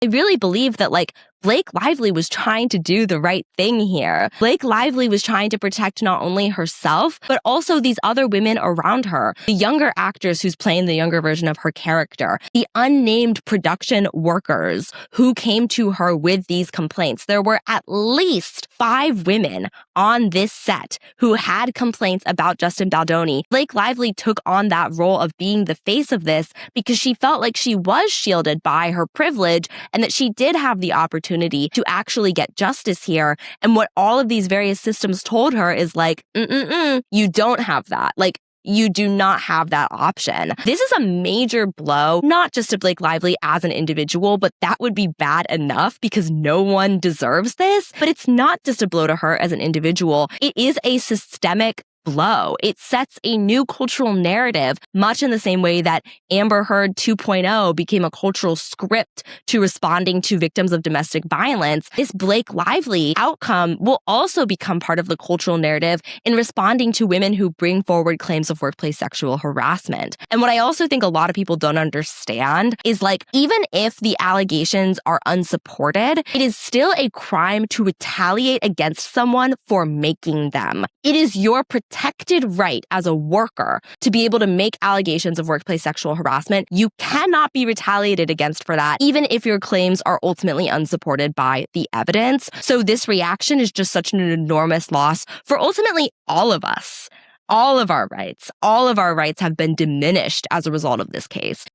I really believe that, like, Blake Lively was trying to do the right thing here. Blake Lively was trying to protect not only herself, but also these other women around her. The younger actress who's playing the younger version of her character, the unnamed production workers who came to her with these complaints. There were at least 5 women on this set who had complaints about Justin Baldoni. Blake Lively took on that role of being the face of this because she felt like she was shielded by her privilege and that she did have the opportunity to actually get justice here. And what all of these various systems told her is like, you don't have that. Like, you do not have that option. This is a major blow, not just to Blake Lively as an individual, but that would be bad enough because no one deserves this. But it's not just a blow to her as an individual. It is a systemic blow. It sets a new cultural narrative, much in the same way that Amber Heard 2.0 became a cultural script to responding to victims of domestic violence. This Blake Lively outcome will also become part of the cultural narrative in responding to women who bring forward claims of workplace sexual harassment. And what I also think a lot of people don't understand is, like, even if the allegations are unsupported, it is still a crime to retaliate against someone for making them. It is your protected right as a worker to be able to make allegations of workplace sexual harassment. You cannot be retaliated against for that, even if your claims are ultimately unsupported by the evidence. So this reaction is just such an enormous loss for ultimately all of us. All of our rights have been diminished as a result of this case.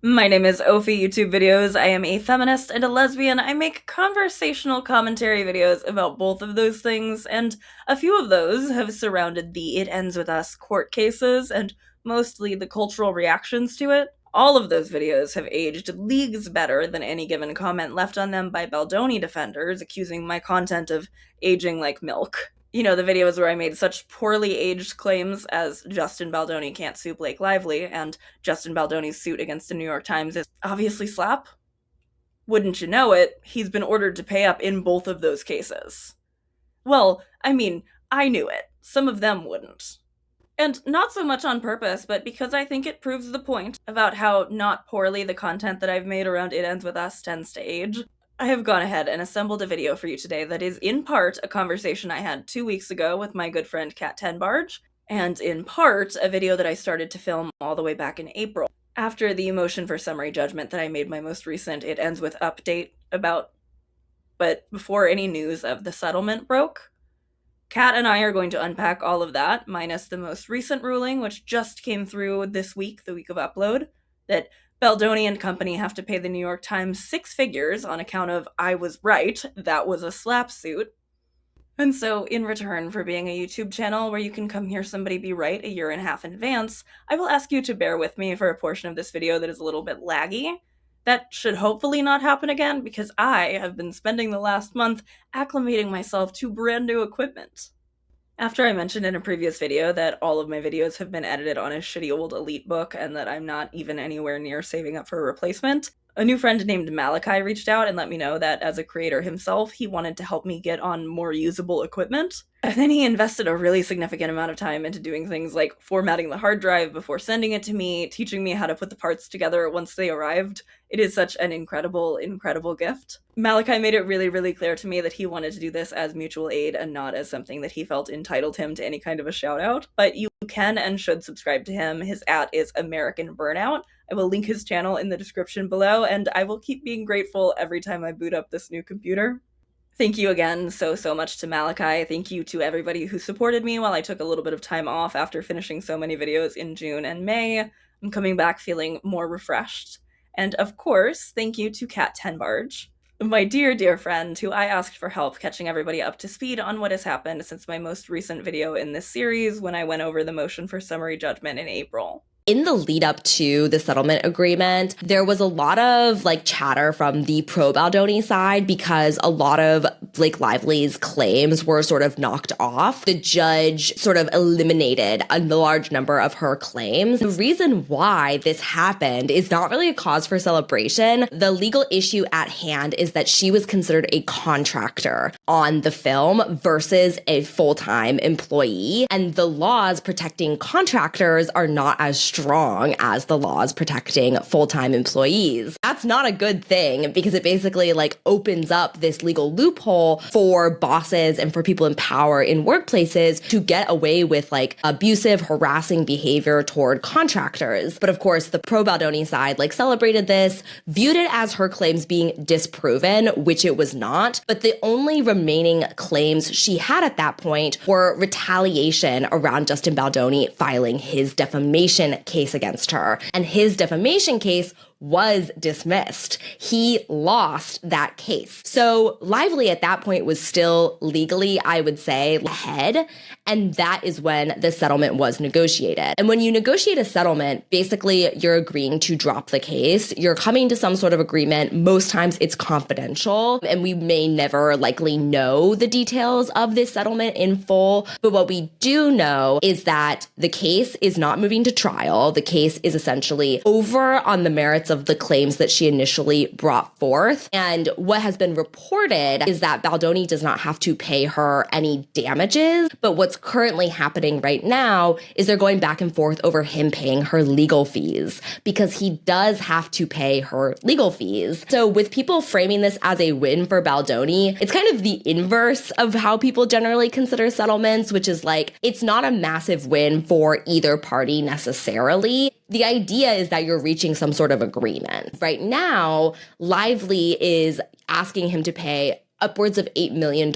My name is Ophi YouTube Videos. I am a feminist and a lesbian. I make conversational commentary videos about both of those things, and a few of those have surrounded the It Ends With Us court cases and mostly the cultural reactions to it. All of those videos have aged leagues better than any given comment left on them by Baldoni defenders accusing my content of aging like milk. You know, the videos where I made such poorly aged claims as Justin Baldoni can't sue Blake Lively, and Justin Baldoni's suit against the New York Times is obviously slap. Wouldn't you know it, he's been ordered to pay up in both of those cases. Well, I mean, I knew it. Some of them wouldn't. And not so much on purpose, but because I think it proves the point about how not poorly the content that I've made around It Ends With Us tends to age. I have gone ahead and assembled a video for you today that is in part a conversation I had 2 weeks ago with my good friend Kat Tenbarge, and in part a video that I started to film all the way back in April, after the motion for summary judgment that I made my most recent It Ends With update about, but before any news of the settlement broke. Kat and I are going to unpack all of that, minus the most recent ruling, which just came through this week, the week of upload, that Baldoni and company have to pay the New York Times 6 figures on account of I was right, that was a slap suit. And so, in return for being a YouTube channel where you can come hear somebody be right a year and a half in advance, I will ask you to bear with me for a portion of this video that is a little bit laggy. That should hopefully not happen again, because I have been spending the last month acclimating myself to brand new equipment. After I mentioned in a previous video that all of my videos have been edited on a shitty old Elite book and that I'm not even anywhere near saving up for a replacement, a new friend named Malachi reached out and let me know that as a creator himself, he wanted to help me get on more usable equipment. And then he invested a really significant amount of time into doing things like formatting the hard drive before sending it to me, teaching me how to put the parts together once they arrived. It is such an incredible, incredible gift. Malachi made it really, really clear to me that he wanted to do this as mutual aid and not as something that he felt entitled him to any kind of a shout out. But you can and should subscribe to him. His @ is American Burnout. I will link his channel in the description below, and I will keep being grateful every time I boot up this new computer. Thank you again so much to Malachi. Thank you to everybody who supported me while I took a little bit of time off after finishing so many videos in June and May. I'm coming back feeling more refreshed. And of course, thank you to Kat Tenbarge, my dear, dear friend who I asked for help catching everybody up to speed on what has happened since my most recent video in this series when I went over the motion for summary judgment in April. In the lead up to the settlement agreement, there was a lot of chatter from the pro-Baldoni side because a lot of Blake Lively's claims were sort of knocked off. The judge sort of eliminated a large number of her claims. The reason why this happened is not really a cause for celebration. The legal issue at hand is that she was considered a contractor on the film versus a full-time employee, and the laws protecting contractors are not as strong as the laws protecting full-time employees. That's not a good thing because it basically like opens up this legal loophole for bosses and for people in power in workplaces to get away with like abusive, harassing behavior toward contractors. But of course, the pro-Baldoni side like celebrated this, viewed it as her claims being disproven, which it was not. But the only remaining claims she had at that point were retaliation around Justin Baldoni filing his defamation case against her. And his defamation case was dismissed. He lost that case. So Lively at that point was still legally, I would say, ahead. And that is when the settlement was negotiated. And when you negotiate a settlement, basically you're agreeing to drop the case. You're coming to some sort of agreement. Most times it's confidential, and we may never likely know the details of this settlement in full. But what we do know is that the case is not moving to trial. The case is essentially over on the merits of the claims that she initially brought forth. And what has been reported is that Baldoni does not have to pay her any damages. But what's currently happening right now is they're going back and forth over him paying her legal fees, because he does have to pay her legal fees. So with people framing this as a win for Baldoni, it's kind of the inverse of how people generally consider settlements, which is like, it's not a massive win for either party necessarily. The idea is that you're reaching some sort of agreement. Right now, Lively is asking him to pay upwards of $8 million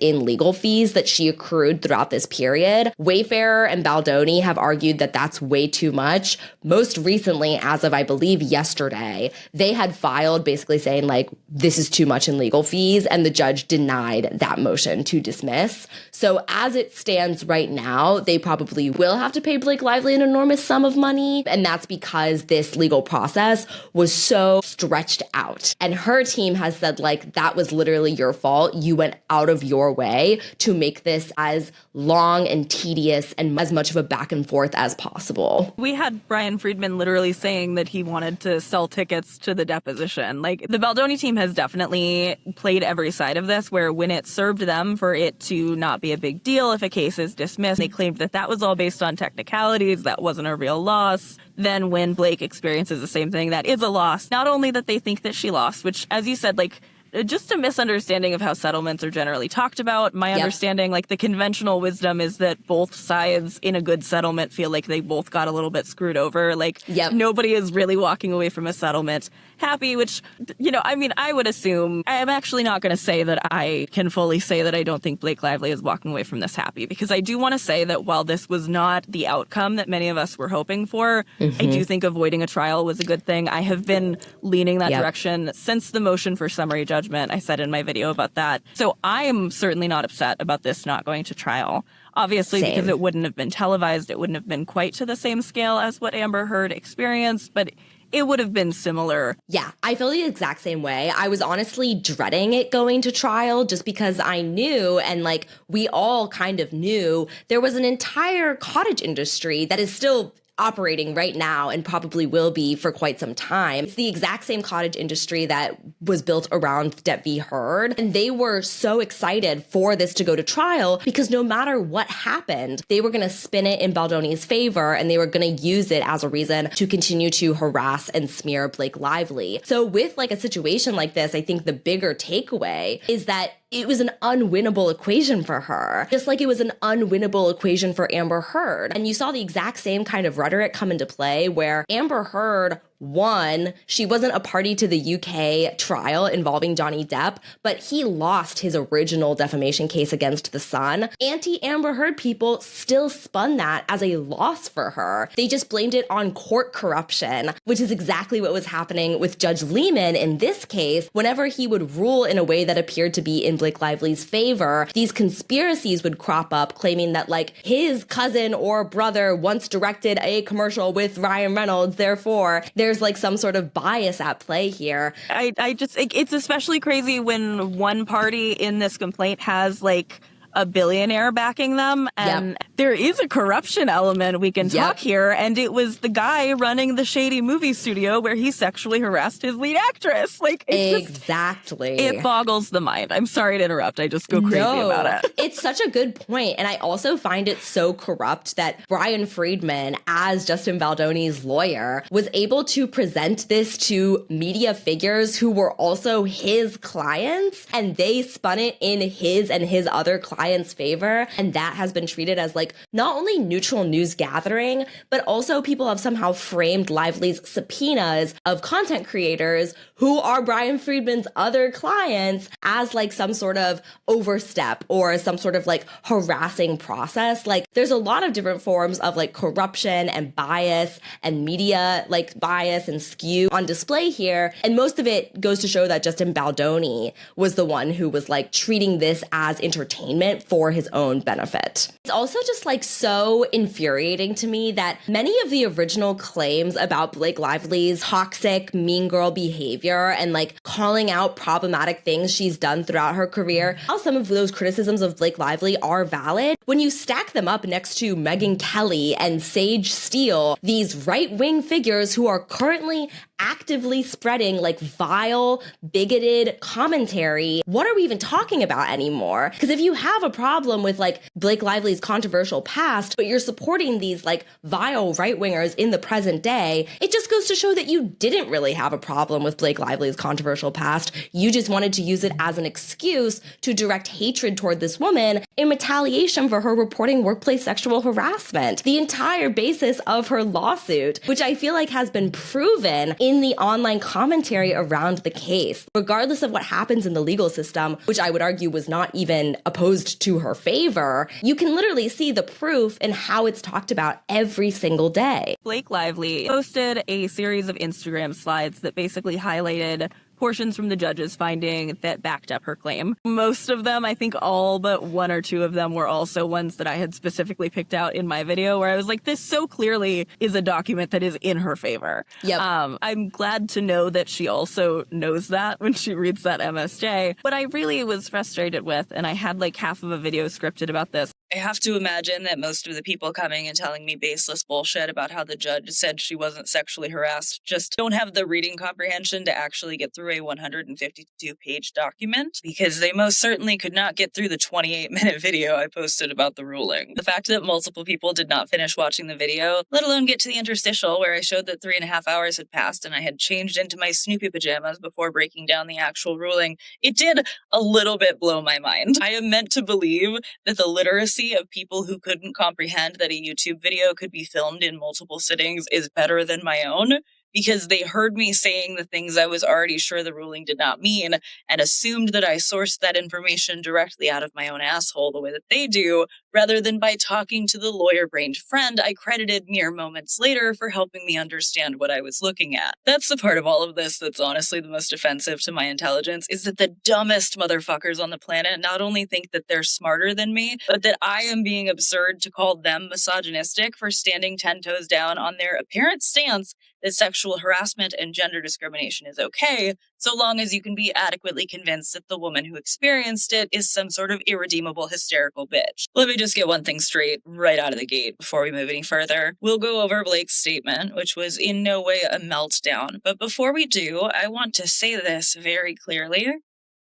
in legal fees that she accrued throughout this period. Wayfarer and Baldoni have argued that that's way too much. Most recently, as of, I believe, yesterday, they had filed basically saying, like, this is too much in legal fees, and the judge denied that motion to dismiss. So as it stands right now, they probably will have to pay Blake Lively an enormous sum of money, and that's because this legal process was so stretched out. And her team has said, like, that was literally your fault. You went out of your way to make this as long and tedious and as much of a back and forth as possible. We had Brian Friedman literally saying that he wanted to sell tickets to the deposition. Like, the Baldoni team has definitely played every side of this, where when it served them for it to not be a big deal if a case is dismissed, they claimed that that was all based on technicalities, that wasn't a real loss. Then when Blake experiences the same thing, that is a loss. Not only that they think that she lost, which, as you said, like, just a misunderstanding of how settlements are generally talked about. My understanding, like, the conventional wisdom is that both sides in a good settlement feel like they both got a little bit screwed over. Like, nobody is really walking away from a settlement happy, which, you know, I mean, I would assume, I'm actually not going to say that I can fully say that I don't think Blake Lively is walking away from this happy, because I do want to say that while this was not the outcome that many of us were hoping for, I do think avoiding a trial was a good thing. I have been leaning that direction since the motion for summary judgment. I said in my video about that. So I am certainly not upset about this not going to trial. Obviously, because it wouldn't have been televised. It wouldn't have been quite to the same scale as what Amber Heard experienced, but it would have been similar. Yeah, I feel the exact same way. I was honestly dreading it going to trial just because I knew, and like we all kind of knew, there was an entire cottage industry that is still operating right now and probably will be for quite some time. It's the exact same cottage industry that was built around Depp v. Heard. And they were so excited for this to go to trial because no matter what happened, they were going to spin it in Baldoni's favor and they were going to use it as a reason to continue to harass and smear Blake Lively. So with like a situation like this, I think the bigger takeaway is that it was an unwinnable equation for her, just like it was an unwinnable equation for Amber Heard. And you saw the exact same kind of rhetoric come into play where Amber Heard won. She wasn't a party to the UK trial involving Johnny Depp, but he lost his original defamation case against The Sun. Anti-Amber Heard people still spun that as a loss for her. They just blamed it on court corruption, which is exactly what was happening with Judge Lehman in this case. Whenever he would rule in a way that appeared to be in Blake Lively's favor, these conspiracies would crop up claiming that like his cousin or brother once directed a commercial with Ryan Reynolds, therefore there's like some sort of bias at play here. It's especially crazy when one party in this complaint has like a billionaire backing them. And there is a corruption element we can talk here, and it was the guy running the shady movie studio where he sexually harassed his lead actress. Like, exactly. It boggles the mind. I'm sorry to interrupt. I just go crazy about it. It's such a good point. And I also find it so corrupt that Brian Friedman, as Justin Baldoni's lawyer, was able to present this to media figures who were also his clients, and they spun it in his and his other clients' favor. And that has been treated as like not only neutral news gathering, but also people have somehow framed Lively's subpoenas of content creators who are Brian Friedman's other clients as like some sort of overstep or some sort of like harassing process. Like there's a lot of different forms of like corruption and bias and media like bias and skew on display here. And most of it goes to show that Justin Baldoni was the one who was like treating this as entertainment for his own benefit. It's also just like so infuriating to me that many of the original claims about Blake Lively's toxic, mean girl behavior and like calling out problematic things she's done throughout her career, while some of those criticisms of Blake Lively are valid, when you stack them up next to Megyn Kelly and Sage Steele, these right-wing figures who are currently actively spreading like vile, bigoted commentary, what are we even talking about anymore? Because if you have a problem with like Blake Lively's controversial past, but you're supporting these like vile right-wingers in the present day, it just goes to show that you didn't really have a problem with Blake Lively's controversial past. You just wanted to use it as an excuse to direct hatred toward this woman in retaliation for her reporting workplace sexual harassment. The entire basis of her lawsuit, which I feel like has been proven in the online commentary around the case, regardless of what happens in the legal system, which I would argue was not even opposed to her favor, you can literally see the proof in how it's talked about every single day. Blake Lively posted a series of Instagram slides that basically highlighted portions from the judge's finding that backed up her claim. Most of them, I think all but one or two of them, were also ones that I had specifically picked out in my video where I was like, this so clearly is a document that is in her favor. Yep. I'm glad to know that she also knows that when she reads that MSJ. What I really was frustrated with, and I had like half of a video scripted about this, I have to imagine that most of the people coming and telling me baseless bullshit about how the judge said she wasn't sexually harassed just don't have the reading comprehension to actually get through a 152-page document, because they most certainly could not get through the 28-minute video I posted about the ruling. The fact that multiple people did not finish watching the video, let alone get to the interstitial where I showed that 3.5 hours had passed and I had changed into my Snoopy pajamas before breaking down the actual ruling, it did a little bit blow my mind. I am meant to believe that the literacy of people who couldn't comprehend that a YouTube video could be filmed in multiple sittings is better than my own, because they heard me saying the things I was already sure the ruling did not mean and assumed that I sourced that information directly out of my own asshole the way that they do, rather than by talking to the lawyer-brained friend I credited mere moments later for helping me understand what I was looking at. That's the part of all of this that's honestly the most offensive to my intelligence, is that the dumbest motherfuckers on the planet not only think that they're smarter than me, but that I am being absurd to call them misogynistic for standing 10 toes down on their apparent stance that sexual harassment and gender discrimination is okay, so long as you can be adequately convinced that the woman who experienced it is some sort of irredeemable hysterical bitch. Let me just get one thing straight right out of the gate before we move any further. We'll go over Blake's statement, which was in no way a meltdown, but before we do, I want to say this very clearly.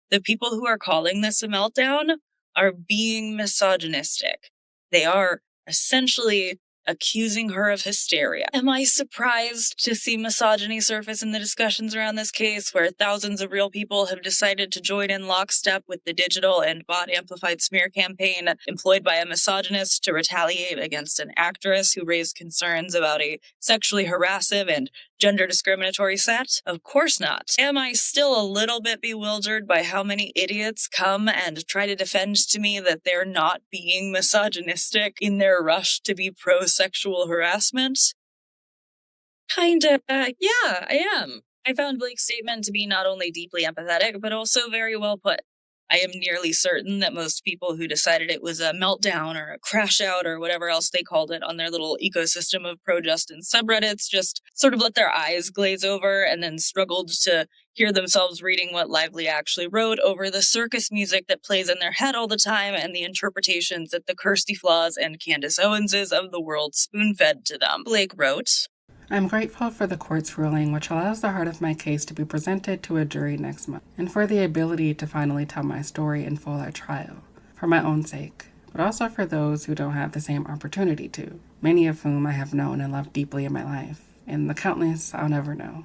The people who are calling this a meltdown are being misogynistic. They are essentially accusing her of hysteria. Am I surprised to see misogyny surface in the discussions around this case, where thousands of real people have decided to join in lockstep with the digital and bot-amplified smear campaign employed by a misogynist to retaliate against an actress who raised concerns about a sexually harassive and gender discriminatory set? Of course not. Am I still a little bit bewildered by how many idiots come and try to defend to me that they're not being misogynistic in their rush to be pro-sexual harassment? Kinda, yeah, I am. I found Blake's statement to be not only deeply empathetic, but also very well put. I am nearly certain that most people who decided it was a meltdown or a crash out or whatever else they called it on their little ecosystem of pro-Justin subreddits just sort of let their eyes glaze over and then struggled to hear themselves reading what Lively actually wrote over the circus music that plays in their head all the time and the interpretations that the Kirsty Flaws and Candace Owenses of the world spoon-fed to them. Blake wrote, I'm grateful for the court's ruling, which allows the heart of my case to be presented to a jury next month, and for the ability to finally tell my story in full at trial, for my own sake, but also for those who don't have the same opportunity to, many of whom I have known and loved deeply in my life, and the countless I'll never know.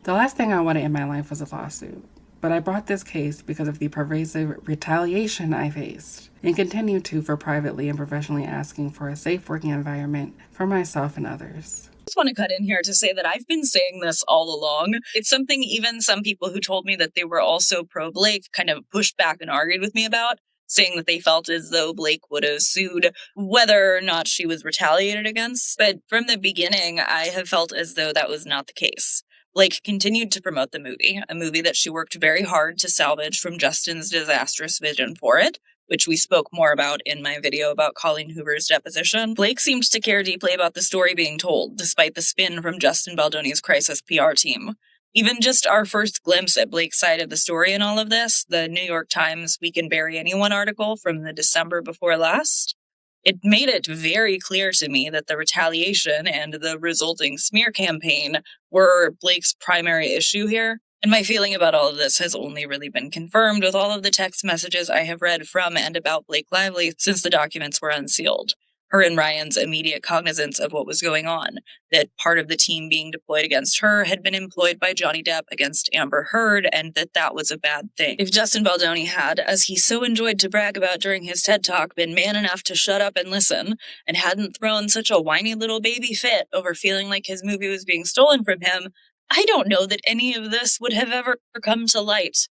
The last thing I wanted in my life was a lawsuit, but I brought this case because of the pervasive retaliation I faced, and continue to for privately and professionally asking for a safe working environment for myself and others. I just want to cut in here to say that I've been saying this all along. It's something even some people who told me that they were also pro-Blake kind of pushed back and argued with me about, saying that they felt as though Blake would have sued whether or not she was retaliated against. But from the beginning, I have felt as though that was not the case. Blake continued to promote the movie, a movie that she worked very hard to salvage from Justin's disastrous vision for it, which we spoke more about in my video about Colleen Hoover's deposition. Blake seemed to care deeply about the story being told, despite the spin from Justin Baldoni's crisis PR team. Even just our first glimpse at Blake's side of the story in all of this, the New York Times We Can Bury Anyone article from the December before last, it made it very clear to me that the retaliation and the resulting smear campaign were Blake's primary issue here. And my feeling about all of this has only really been confirmed with all of the text messages I have read from and about Blake Lively since the documents were unsealed. Her and Ryan's immediate cognizance of what was going on, that part of the team being deployed against her had been employed by Johnny Depp against Amber Heard, and that was a bad thing. If Justin Baldoni had, as he so enjoyed to brag about during his TED Talk, been man enough to shut up and listen, and hadn't thrown such a whiny little baby fit over feeling like his movie was being stolen from him, I don't know that any of this would have ever come to light.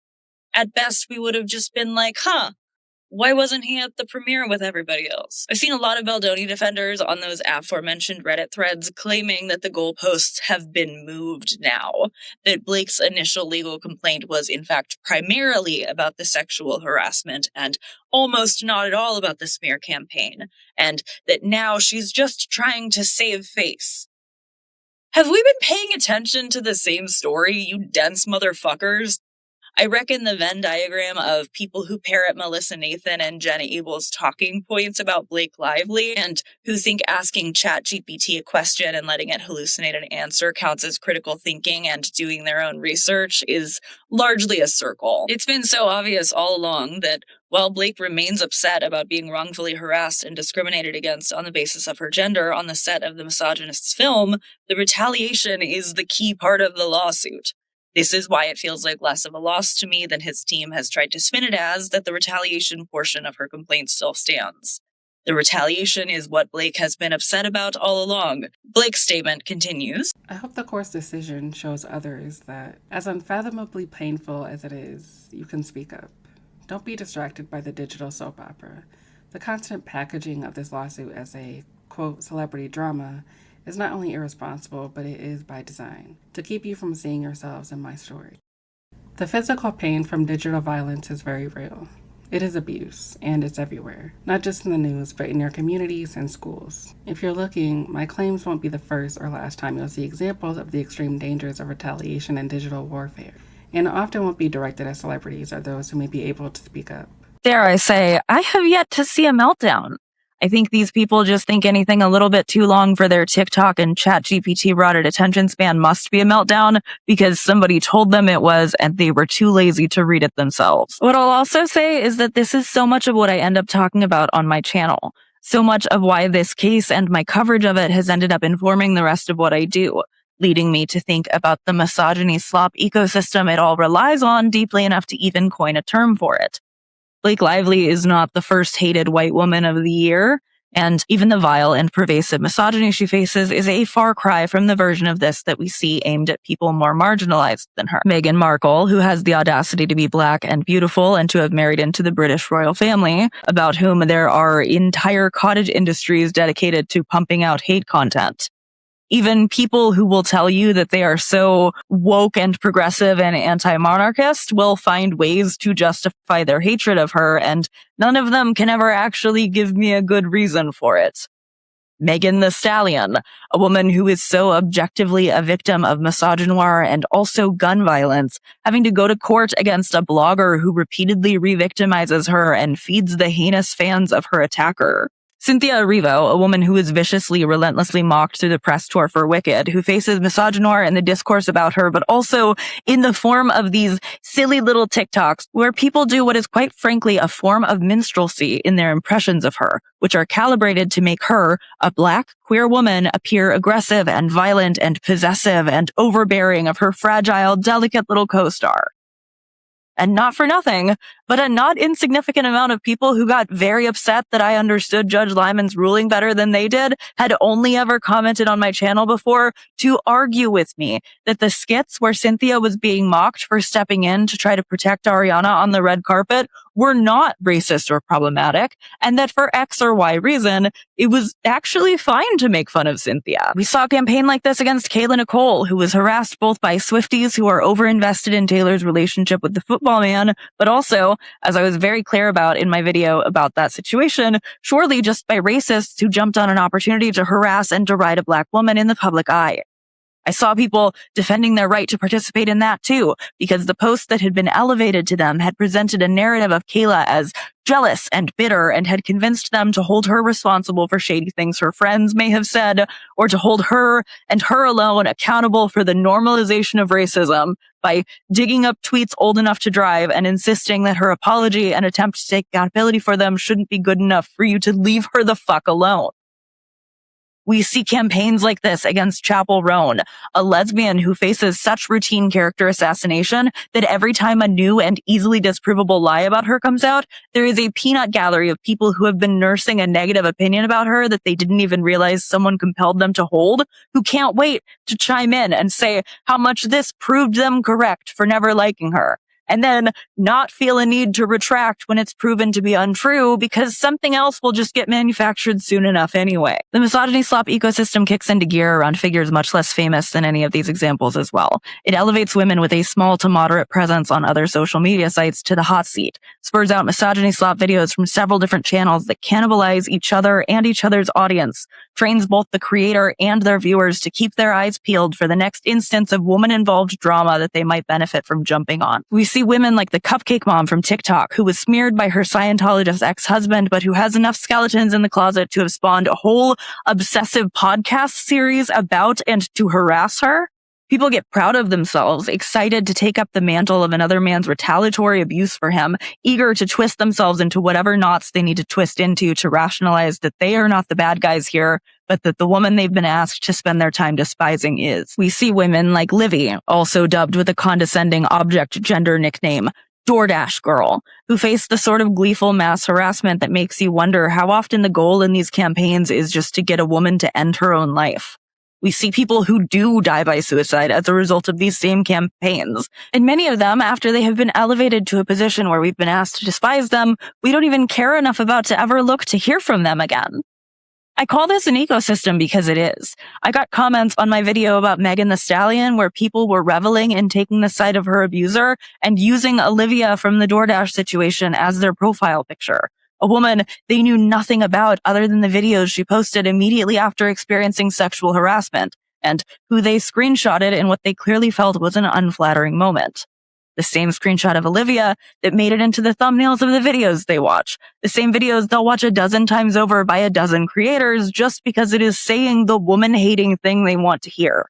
At best, we would have just been like, why wasn't he at the premiere with everybody else? I've seen a lot of Baldoni defenders on those aforementioned Reddit threads claiming that the goalposts have been moved now, that Blake's initial legal complaint was in fact primarily about the sexual harassment and almost not at all about the smear campaign, and that now she's just trying to save face. Have we been paying attention to the same story, you dense motherfuckers? I reckon the Venn diagram of people who parrot Melissa Nathan and Jenna Abel's talking points about Blake Lively and who think asking ChatGPT a question and letting it hallucinate an answer counts as critical thinking and doing their own research is largely a circle. It's been so obvious all along that while Blake remains upset about being wrongfully harassed and discriminated against on the basis of her gender on the set of the misogynist's film, the retaliation is the key part of the lawsuit. This is why it feels like less of a loss to me than his team has tried to spin it as, that the retaliation portion of her complaint still stands. The retaliation is what Blake has been upset about all along. Blake's statement continues. I hope the court's decision shows others that, as unfathomably painful as it is, you can speak up. Don't be distracted by the digital soap opera. The constant packaging of this lawsuit as a, quote, celebrity drama is not only irresponsible, but it is by design, to keep you from seeing yourselves in my story. The physical pain from digital violence is very real. It is abuse, and it's everywhere, not just in the news, but in your communities and schools. If you're looking, my claims won't be the first or last time you'll see examples of the extreme dangers of retaliation and digital warfare, and it often won't be directed at celebrities or those who may be able to speak up. Dare I say, I have yet to see a meltdown. I think these people just think anything a little bit too long for their TikTok and ChatGPT rotted attention span must be a meltdown because somebody told them it was and they were too lazy to read it themselves. What I'll also say is that this is so much of what I end up talking about on my channel. So much of why this case and my coverage of it has ended up informing the rest of what I do, leading me to think about the misogyny slop ecosystem it all relies on deeply enough to even coin a term for it. Blake Lively is not the first hated white woman of the year, and even the vile and pervasive misogyny she faces is a far cry from the version of this that we see aimed at people more marginalized than her. Meghan Markle, who has the audacity to be black and beautiful and to have married into the British royal family, about whom there are entire cottage industries dedicated to pumping out hate content. Even people who will tell you that they are so woke and progressive and anti-monarchist will find ways to justify their hatred of her, and none of them can ever actually give me a good reason for it. Megan Thee Stallion, a woman who is so objectively a victim of misogynoir and also gun violence, having to go to court against a blogger who repeatedly re-victimizes her and feeds the heinous fans of her attacker. Cynthia Erivo, a woman who is viciously, relentlessly mocked through the press tour for Wicked, who faces misogynoir in the discourse about her, but also in the form of these silly little TikToks where people do what is quite frankly a form of minstrelsy in their impressions of her, which are calibrated to make her, a black, queer woman, appear aggressive and violent and possessive and overbearing of her fragile, delicate little co-star. And not for nothing, but a not insignificant amount of people who got very upset that I understood Judge Lyman's ruling better than they did had only ever commented on my channel before to argue with me that the skits where Cynthia was being mocked for stepping in to try to protect Ariana on the red carpet were not racist or problematic, and that for X or Y reason, it was actually fine to make fun of Cynthia. We saw a campaign like this against Kayla Nicole, who was harassed both by Swifties who are overinvested in Taylor's relationship with the football man, but also, as I was very clear about in my video about that situation, surely just by racists who jumped on an opportunity to harass and deride a black woman in the public eye. I saw people defending their right to participate in that too, because the post that had been elevated to them had presented a narrative of Kayla as jealous and bitter and had convinced them to hold her responsible for shady things her friends may have said, or to hold her and her alone accountable for the normalization of racism by digging up tweets old enough to drive and insisting that her apology and attempt to take accountability for them shouldn't be good enough for you to leave her the fuck alone. We see campaigns like this against Chapel Roan, a lesbian who faces such routine character assassination that every time a new and easily disprovable lie about her comes out, there is a peanut gallery of people who have been nursing a negative opinion about her that they didn't even realize someone compelled them to hold, who can't wait to chime in and say how much this proved them correct for never liking her, and then not feel a need to retract when it's proven to be untrue because something else will just get manufactured soon enough anyway. The misogyny slop ecosystem kicks into gear around figures much less famous than any of these examples as well. It elevates women with a small to moderate presence on other social media sites to the hot seat, spurs out misogyny slop videos from several different channels that cannibalize each other and each other's audience, trains both the creator and their viewers to keep their eyes peeled for the next instance of woman-involved drama that they might benefit from jumping on. We see women like the Cupcake Mom from TikTok, who was smeared by her Scientologist ex-husband, but who has enough skeletons in the closet to have spawned a whole obsessive podcast series about and to harass her. People get proud of themselves, excited to take up the mantle of another man's retaliatory abuse for him, eager to twist themselves into whatever knots they need to twist into to rationalize that they are not the bad guys here, but that the woman they've been asked to spend their time despising is. We see women like Livy, also dubbed with a condescending object gender nickname, DoorDash Girl, who face the sort of gleeful mass harassment that makes you wonder how often the goal in these campaigns is just to get a woman to end her own life. We see people who do die by suicide as a result of these same campaigns. And many of them, after they have been elevated to a position where we've been asked to despise them, we don't even care enough about to ever look to hear from them again. I call this an ecosystem because it is. I got comments on my video about Megan Thee Stallion where people were reveling in taking the side of her abuser and using Olivia from the DoorDash situation as their profile picture. A woman they knew nothing about other than the videos she posted immediately after experiencing sexual harassment, and who they screenshotted in what they clearly felt was an unflattering moment. The same screenshot of Olivia that made it into the thumbnails of the videos they watch. The same videos they'll watch a dozen times over by a dozen creators just because it is saying the woman-hating thing they want to hear.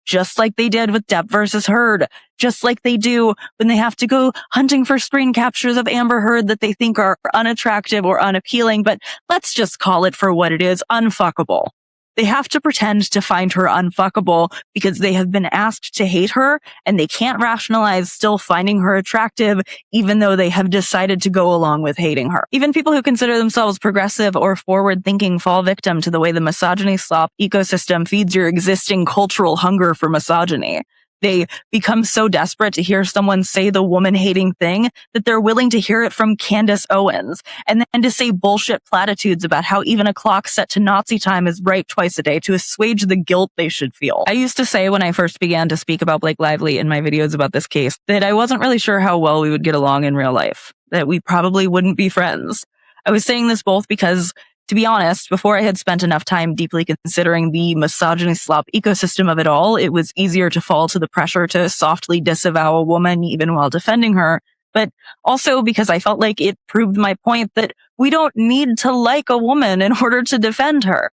Just like they did with Depp versus Heard. Just like they do when they have to go hunting for screen captures of Amber Heard that they think are unattractive or unappealing, but let's just call it for what it is, unfuckable. They have to pretend to find her unfuckable because they have been asked to hate her and they can't rationalize still finding her attractive even though they have decided to go along with hating her. Even people who consider themselves progressive or forward-thinking fall victim to the way the misogyny slop ecosystem feeds your existing cultural hunger for misogyny. They become so desperate to hear someone say the woman-hating thing that they're willing to hear it from Candace Owens and then to say bullshit platitudes about how even a clock set to Nazi time is right twice a day to assuage the guilt they should feel. I used to say when I first began to speak about Blake Lively in my videos about this case that I wasn't really sure how well we would get along in real life, that we probably wouldn't be friends. I was saying this both because To be honest, before I had spent enough time deeply considering the misogyny slop ecosystem of it all, it was easier to fall to the pressure to softly disavow a woman even while defending her, but also because I felt like it proved my point that we don't need to like a woman in order to defend her.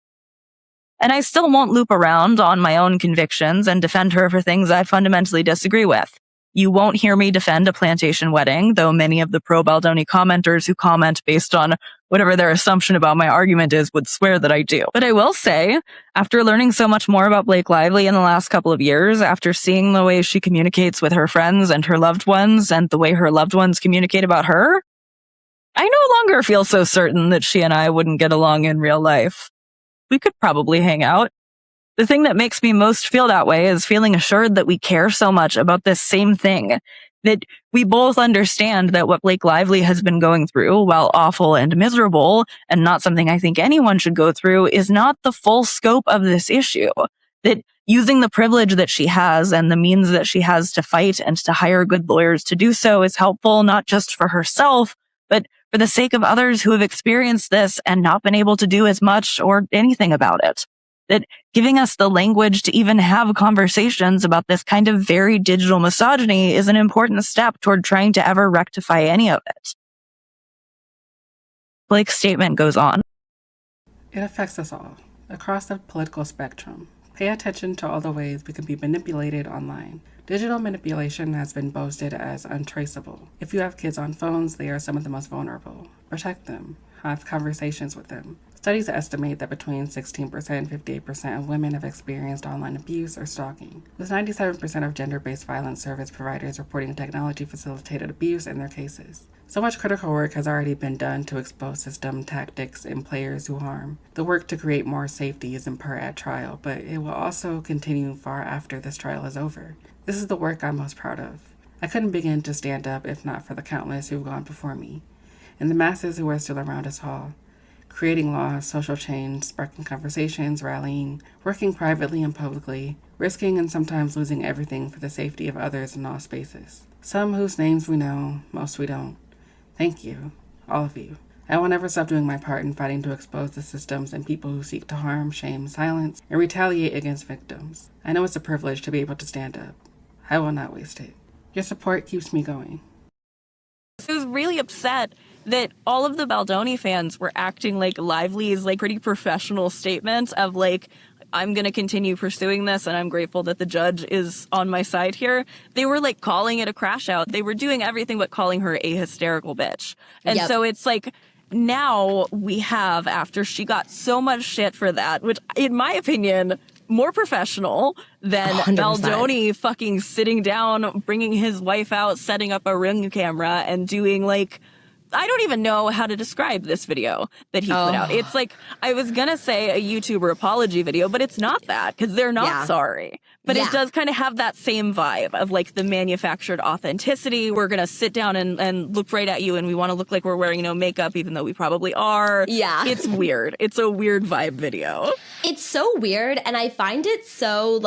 And I still won't loop around on my own convictions and defend her for things I fundamentally disagree with. You won't hear me defend a plantation wedding, though many of the pro-Baldoni commenters who comment based on whatever their assumption about my argument is would swear that I do. But I will say, after learning so much more about Blake Lively in the last couple of years, after seeing the way she communicates with her friends and her loved ones and the way her loved ones communicate about her, I no longer feel so certain that she and I wouldn't get along in real life. We could probably hang out. The thing that makes me most feel that way is feeling assured that we care so much about this same thing, that we both understand that what Blake Lively has been going through, while awful and miserable, and not something I think anyone should go through, is not the full scope of this issue. That using the privilege that she has and the means that she has to fight and to hire good lawyers to do so is helpful not just for herself, but for the sake of others who have experienced this and not been able to do as much or anything about it. That giving us the language to even have conversations about this kind of very digital misogyny is an important step toward trying to ever rectify any of it. Blake's statement goes on. It affects us all, across the political spectrum. Pay attention to all the ways we can be manipulated online. Digital manipulation has been boasted as untraceable. If you have kids on phones, they are some of the most vulnerable. Protect them. Have conversations with them. Studies estimate that between 16% and 58% of women have experienced online abuse or stalking, with 97% of gender-based violence service providers reporting technology-facilitated abuse in their cases. So much critical work has already been done to expose system tactics and players who harm. The work to create more safety is in part at trial, but it will also continue far after this trial is over. This is the work I'm most proud of. I couldn't begin to stand up if not for the countless who've gone before me, and the masses who are still around us all. Creating laws, social change, sparking conversations, rallying, working privately and publicly, risking and sometimes losing everything for the safety of others in all spaces. Some whose names we know, most we don't. Thank you, all of you. I will never stop doing my part in fighting to expose the systems and people who seek to harm, shame, silence, and retaliate against victims. I know it's a privilege to be able to stand up. I will not waste it. Your support keeps me going. I was really upset that all of the Baldoni fans were acting like Lively's pretty professional statement of I'm going to continue pursuing this and I'm grateful that the judge is on my side here. They were calling it a crash out. They were doing everything but calling her a hysterical bitch. And so it's now we have, after she got so much shit for that, which in my opinion, more professional than 100%. Baldoni fucking sitting down, bringing his wife out, setting up a Ring camera and doing I don't even know how to describe this video that he put out. It's I was gonna say a YouTuber apology video, but it's not that, because they're not sorry. But it does kind of have that same vibe of the manufactured authenticity. We're gonna sit down and look right at you and we want to look like we're wearing makeup, even though we probably are. Yeah. It's weird. It's a weird vibe video. It's so weird, and I find it so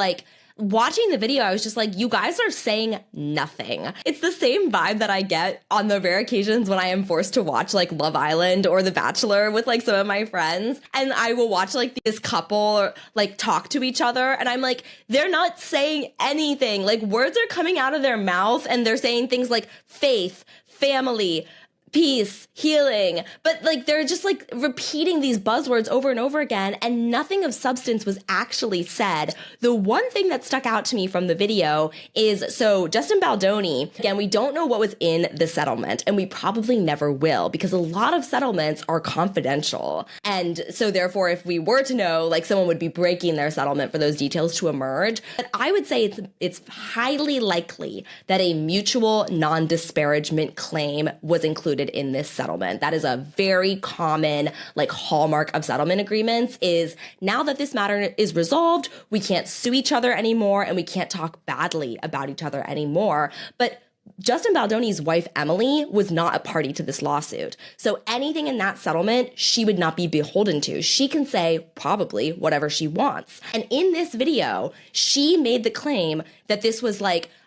watching the video, I was just you guys are saying nothing. It's the same vibe that I get on the rare occasions when I am forced to watch Love Island or The Bachelor with some of my friends. And I will watch this couple talk to each other. And I'm they're not saying anything. Words are coming out of their mouth and they're saying things like faith, family, peace, healing, but they're just repeating these buzzwords over and over again, and nothing of substance was actually said. The one thing that stuck out to me from the video is, so Justin Baldoni, again, we don't know what was in the settlement, and we probably never will, because a lot of settlements are confidential. And so therefore, if we were to know, someone would be breaking their settlement for those details to emerge. But I would say it's highly likely that a mutual non-disparagement claim was included in this settlement. That is a very common hallmark of settlement agreements, is now that this matter is resolved, we can't sue each other anymore and we can't talk badly about each other anymore. But Justin Baldoni's wife, Emily, was not a party to this lawsuit. So anything in that settlement, she would not be beholden to. She can say probably whatever she wants. And in this video, she made the claim that this was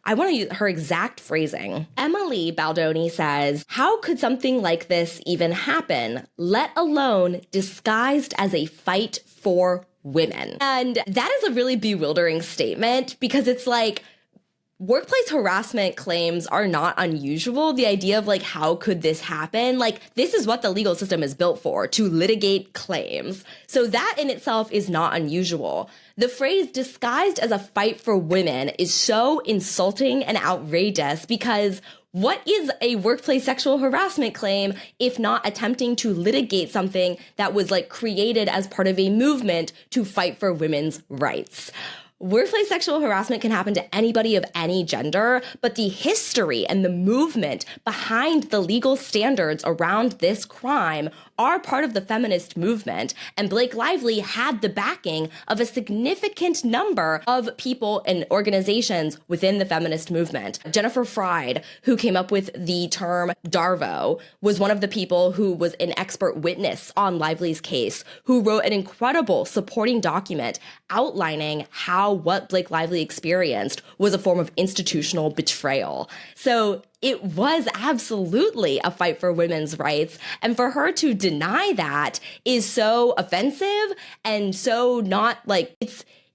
I want to use her exact phrasing. Emily Baldoni says, "How could something like this even happen, let alone disguised as a fight for women?" And that is a really bewildering statement because it's like, workplace harassment claims are not unusual. The idea of like, how could this happen? Like, this is what the legal system is built for, to litigate claims. So that in itself is not unusual. The phrase disguised as a fight for women is so insulting and outrageous because what is a workplace sexual harassment claim if not attempting to litigate something that was like created as part of a movement to fight for women's rights? Workplace sexual harassment can happen to anybody of any gender, but the history and the movement behind the legal standards around this crime are part of the feminist movement, and Blake Lively had the backing of a significant number of people and organizations within the feminist movement. Jennifer Fried, who came up with the term DARVO, was one of the people who was an expert witness on Lively's case, who wrote an incredible supporting document outlining how what Blake Lively experienced was a form of institutional betrayal. So it was absolutely a fight for women's rights. And for her to deny that is so offensive and so not like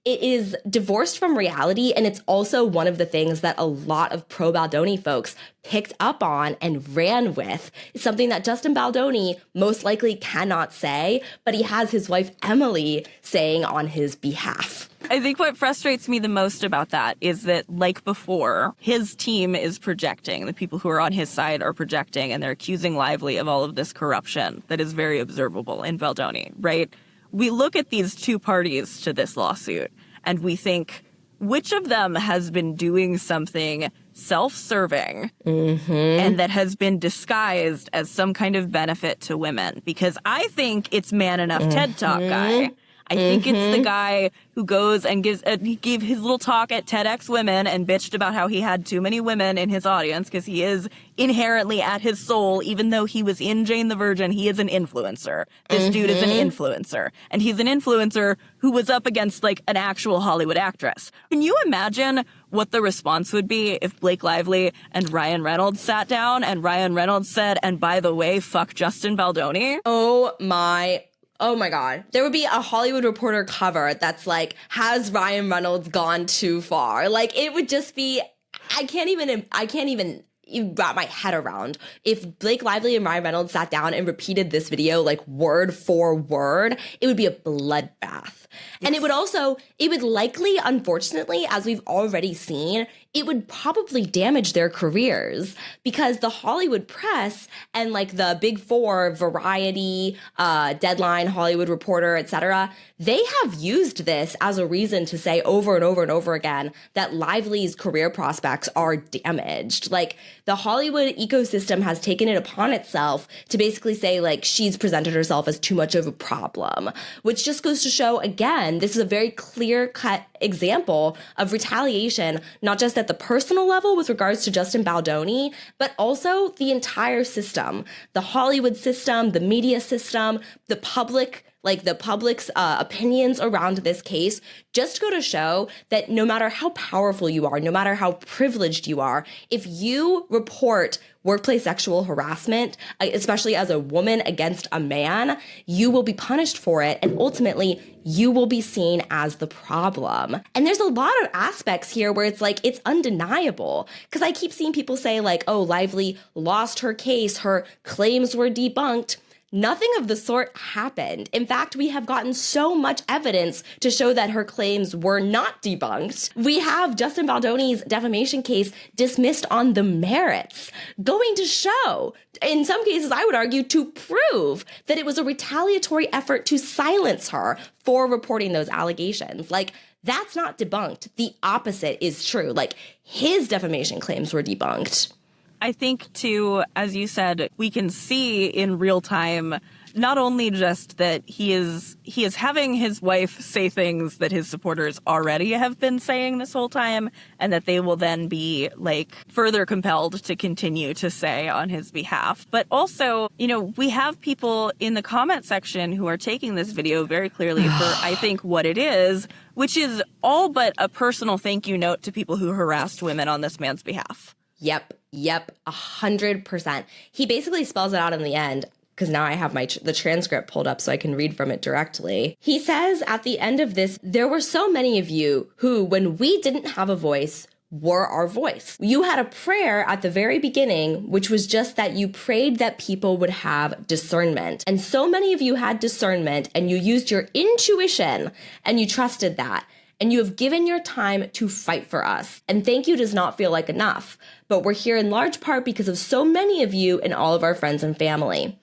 it is divorced from reality. And it's also one of the things that a lot of pro-Baldoni folks picked up on and ran with. It's something that Justin Baldoni most likely cannot say, but he has his wife Emily saying on his behalf. I think what frustrates me the most about that is that, like before, his team is projecting, the people who are on his side are projecting, and they're accusing Lively of all of this corruption that is very observable in Baldoni, right? We look at these two parties to this lawsuit, and we think, which of them has been doing something self-serving and that has been disguised as some kind of benefit to women? Because I think it's Man Enough TED Talk guy. I think it's the guy who goes and he gave his little talk at TEDx Women and bitched about how he had too many women in his audience because he is inherently at his soul, even though he was in Jane the Virgin, he is an influencer. This dude is an influencer. And he's an influencer who was up against like an actual Hollywood actress. Can you imagine what the response would be if Blake Lively and Ryan Reynolds sat down and Ryan Reynolds said, and by the way, fuck Justin Baldoni? Oh my God. There would be a Hollywood Reporter cover that's like, has Ryan Reynolds gone too far? Like, it would just be, I can't even wrap my head around. If Blake Lively and Ryan Reynolds sat down and repeated this video like word for word, it would be a bloodbath. And it would likely, unfortunately, as we've already seen, it would probably damage their careers because the Hollywood press and like the big four, Variety, Deadline, Hollywood Reporter, etc., they have used this as a reason to say over and over and over again that Lively's career prospects are damaged. Like, the Hollywood ecosystem has taken it upon itself to basically say like she's presented herself as too much of a problem, which just goes to show, again, this is a very clear-cut example of retaliation, not just at the personal level with regards to Justin Baldoni, but also the entire system, the Hollywood system, the media system, the public, like the public's opinions around this case, just go to show that no matter how powerful you are, no matter how privileged you are, if you report workplace sexual harassment, especially as a woman against a man, you will be punished for it. And ultimately, you will be seen as the problem. And there's a lot of aspects here where it's like, it's undeniable. Because I keep seeing people say like, oh, Lively lost her case, her claims were debunked. Nothing of the sort happened. In fact, we have gotten so much evidence to show that her claims were not debunked. We have Justin Baldoni's defamation case dismissed on the merits, going to show, in some cases, I would argue, to prove that it was a retaliatory effort to silence her for reporting those allegations. Like, that's not debunked. The opposite is true. Like, his defamation claims were debunked. I think, too, as you said, we can see in real time not only just that he is having his wife say things that his supporters already have been saying this whole time, and that they will then be like further compelled to continue to say on his behalf. But also, you know, we have people in the comment section who are taking this video very clearly for, I think, what it is, which is all but a personal thank you note to people who harassed women on this man's behalf. Yep, 100%. He basically spells it out in the end, because now I have the transcript pulled up so I can read from it directly. He says at the end of this, there were so many of you who, when we didn't have a voice, were our voice. You had a prayer at the very beginning, which was just that you prayed that people would have discernment. And so many of you had discernment, and you used your intuition, and you trusted that. And you have given your time to fight for us. And thank you does not feel like enough. But we're here in large part because of so many of you and all of our friends and family.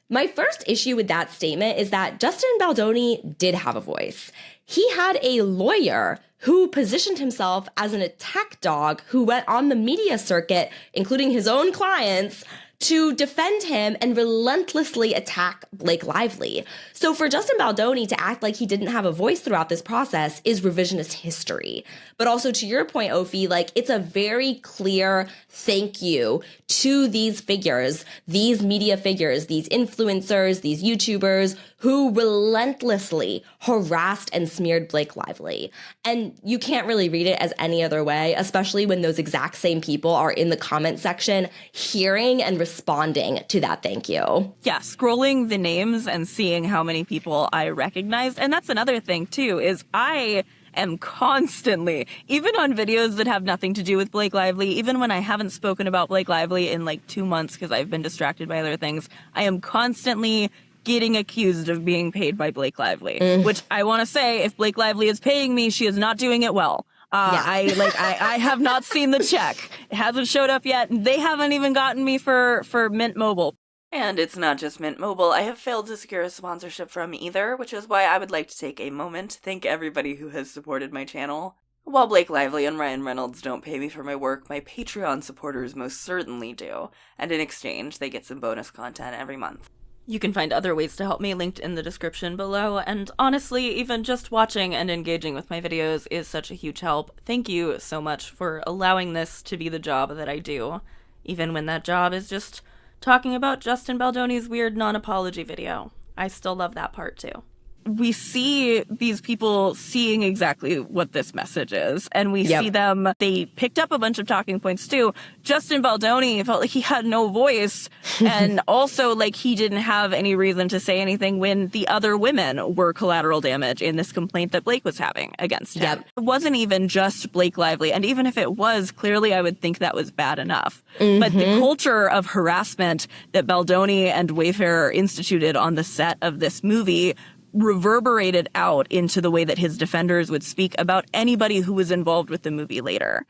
My first issue with that statement is that Justin Baldoni did have a voice. He had a lawyer who positioned himself as an attack dog who went on the media circuit, including his own clients, to defend him and relentlessly attack Blake Lively. So for Justin Baldoni to act like he didn't have a voice throughout this process is revisionist history. But also to your point, Ophi, like it's a very clear thank you to these figures, these media figures, these influencers, these YouTubers who relentlessly harassed and smeared Blake Lively. And you can't really read it as any other way, especially when those exact same people are in the comment section hearing and responding to that thank you. Yeah, scrolling the names and seeing how many people I recognized. And that's another thing, too, is I am constantly, even on videos that have nothing to do with Blake Lively, even when I haven't spoken about Blake Lively in like 2 months because I've been distracted by other things, I am constantly getting accused of being paid by Blake Lively, which I want to say, if Blake Lively is paying me, she is not doing it well. I have not seen the check. It hasn't showed up yet. They haven't even gotten me for Mint Mobile. And it's not just Mint Mobile I have failed to secure a sponsorship from either, which is why I would like to take a moment to thank everybody who has supported my channel. While Blake Lively and Ryan Reynolds don't pay me for my work, my Patreon supporters most certainly do, and in exchange, they get some bonus content every month. You can find other ways to help me linked in the description below, and honestly, even just watching and engaging with my videos is such a huge help. Thank you so much for allowing this to be the job that I do, even when that job is just talking about Justin Baldoni's weird non-apology video. I still love that part too. We see these people seeing exactly what this message is, and we see them, they picked up a bunch of talking points too. Justin Baldoni felt like he had no voice, and also like he didn't have any reason to say anything when the other women were collateral damage in this complaint that Blake was having against him. It wasn't even just Blake Lively, and even if it was, clearly I would think that was bad enough. But the culture of harassment that Baldoni and Wayfarer instituted on the set of this movie reverberated out into the way that his defenders would speak about anybody who was involved with the movie later.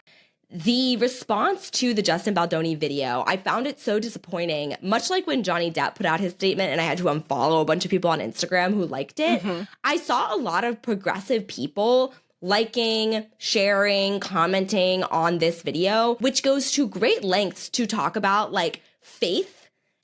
The response to the Justin Baldoni video, I found it so disappointing, much like when Johnny Depp put out his statement and I had to unfollow a bunch of people on Instagram who liked it. I saw a lot of progressive people liking, sharing, commenting on this video, which goes to great lengths to talk about like faith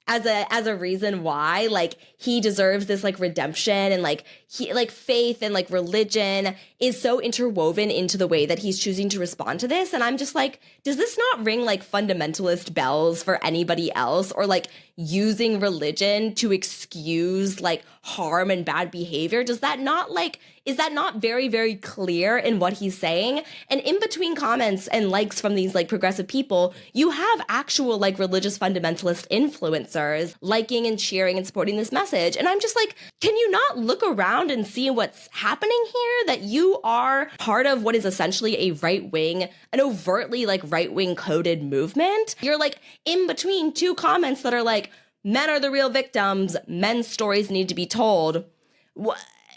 as a reason why like he deserves this like redemption, and like he like faith and like religion is so interwoven into the way that he's choosing to respond to this. And I'm just like, does this not ring like fundamentalist bells for anybody else, or like using religion to excuse like harm and bad behavior? Does that not like, is that not very, very clear in what he's saying? And in between comments and likes from these like progressive people, you have actual like religious fundamentalist influencers liking and cheering and supporting this message. And I'm just like, can you not look around and see what's happening here? That you are part of what is essentially a right-wing, an overtly like right-wing coded movement. You're like in between two comments that are like, men are the real victims, men's stories need to be told.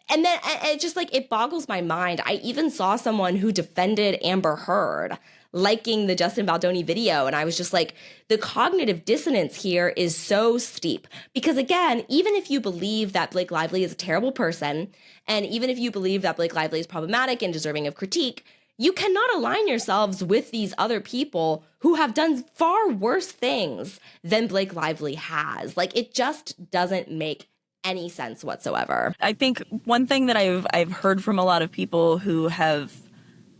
And then it just like, it boggles my mind. I even saw someone who defended Amber Heard liking the Justin Baldoni video, and I was just like, the cognitive dissonance here is so steep. Because again, even if you believe that Blake Lively is a terrible person, and even if you believe that Blake Lively is problematic and deserving of critique, you cannot align yourselves with these other people who have done far worse things than Blake Lively has. Like, it just doesn't make any sense whatsoever. I think one thing that I've heard from a lot of people who have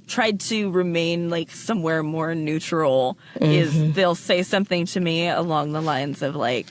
tried to remain like somewhere more neutral is they'll say something to me along the lines of like,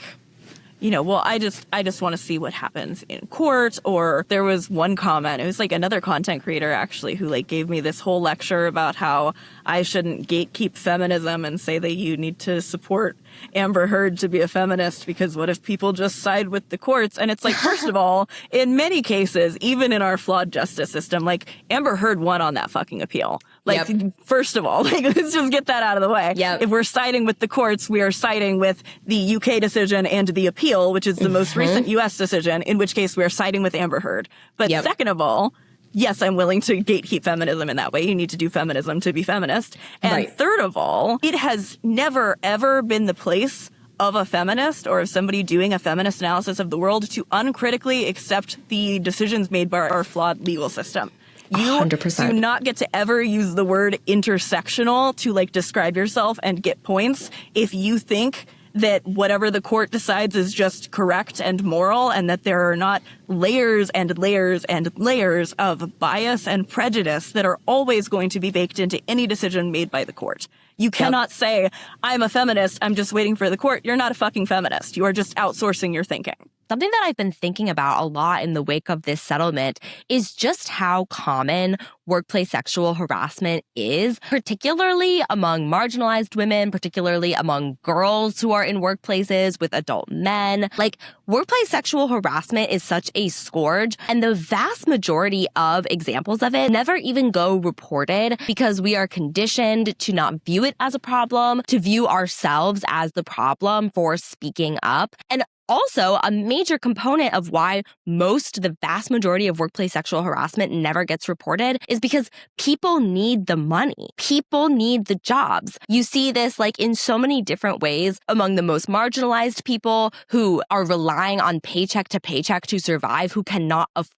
you know, well, I just want to see what happens in court. Or there was one comment, it was like another content creator actually who like gave me this whole lecture about how I shouldn't gatekeep feminism and say that you need to support Amber Heard to be a feminist because what if people just side with the courts? And it's like, first of all, in many cases, even in our flawed justice system, like Amber Heard won on that fucking appeal. Like, first of all, like, let's just get that out of the way. If we're siding with the courts, we are siding with the UK decision and the appeal, which is the most recent US decision, in which case we are siding with Amber Heard. But second of all, yes, I'm willing to gatekeep feminism in that way. You need to do feminism to be feminist. And third of all, it has never, ever been the place of a feminist or of somebody doing a feminist analysis of the world to uncritically accept the decisions made by our flawed legal system. You 100%. Do not get to ever use the word intersectional to like describe yourself and get points if you think that whatever the court decides is just correct and moral and that there are not layers and layers and layers of bias and prejudice that are always going to be baked into any decision made by the court. You cannot say, I'm a feminist, I'm just waiting for the court. You're not a fucking feminist. You are just outsourcing your thinking. Something that I've been thinking about a lot in the wake of this settlement is just how common workplace sexual harassment is, particularly among marginalized women, particularly among girls who are in workplaces with adult men. Like, workplace sexual harassment is such a scourge, and the vast majority of examples of it never even go reported because we are conditioned to not view it as a problem, to view ourselves as the problem for speaking up. And also, a major component of why the vast majority of workplace sexual harassment never gets reported is because people need the money. People need the jobs. You see this like in so many different ways among the most marginalized people who are relying on paycheck to survive, who cannot afford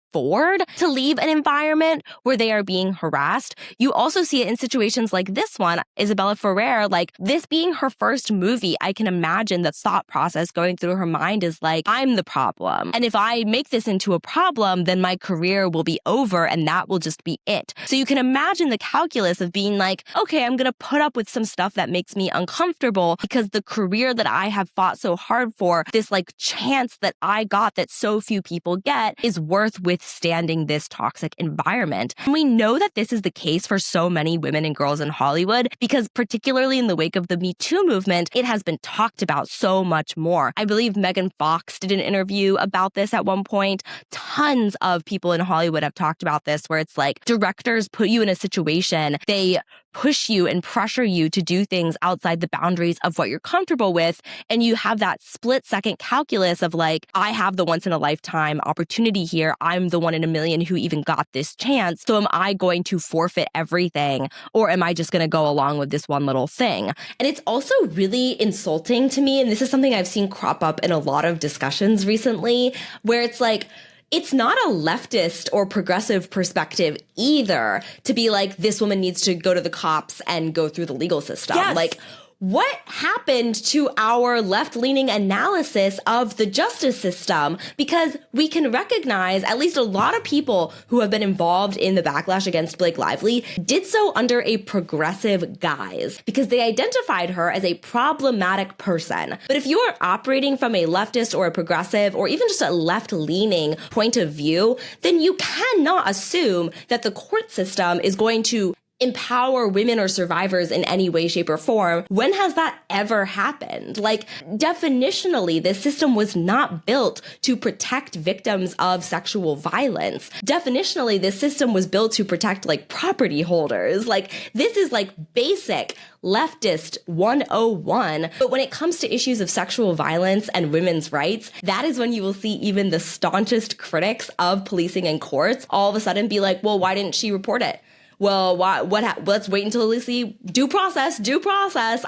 to leave an environment where they are being harassed. You also see it in situations like this one, Isabella Ferrer, like this being her first movie. I can imagine the thought process going through her mind is like, I'm the problem. And if I make this into a problem, then my career will be over and that will just be it. So you can imagine the calculus of being like, okay, I'm going to put up with some stuff that makes me uncomfortable because the career that I have fought so hard for, this like chance that I got that so few people get, is worth withstanding this toxic environment. And we know that this is the case for so many women and girls in Hollywood because particularly in the wake of the Me Too movement, it has been talked about so much more. I believe Megan Fox did an interview about this at one point. Tons of people in Hollywood have talked about this where it's like directors put you in a situation, they push you and pressure you to do things outside the boundaries of what you're comfortable with. And you have that split-second calculus of like, I have the once-in-a-lifetime opportunity here. I'm the one in a million who even got this chance. So am I going to forfeit everything? Or am I just going to go along with this one little thing? And it's also really insulting to me. And this is something I've seen crop up in a lot of discussions recently, where it's like, it's not a leftist or progressive perspective either to be like, this woman needs to go to the cops and go through the legal system. Yes. Like, what happened to our left-leaning analysis of the justice system? Because we can recognize at least a lot of people who have been involved in the backlash against Blake Lively did so under a progressive guise because they identified her as a problematic person. But if you are operating from a leftist or a progressive or even just a left-leaning point of view, then you cannot assume that the court system is going to empower women or survivors in any way, shape, or form. When has that ever happened? Like, definitionally, this system was not built to protect victims of sexual violence. Definitionally, this system was built to protect, like, property holders. Like, this is, like, basic leftist 101. But when it comes to issues of sexual violence and women's rights, that is when you will see even the staunchest critics of policing and courts all of a sudden be like, well, why didn't she report it? Well, let's wait until we see due process.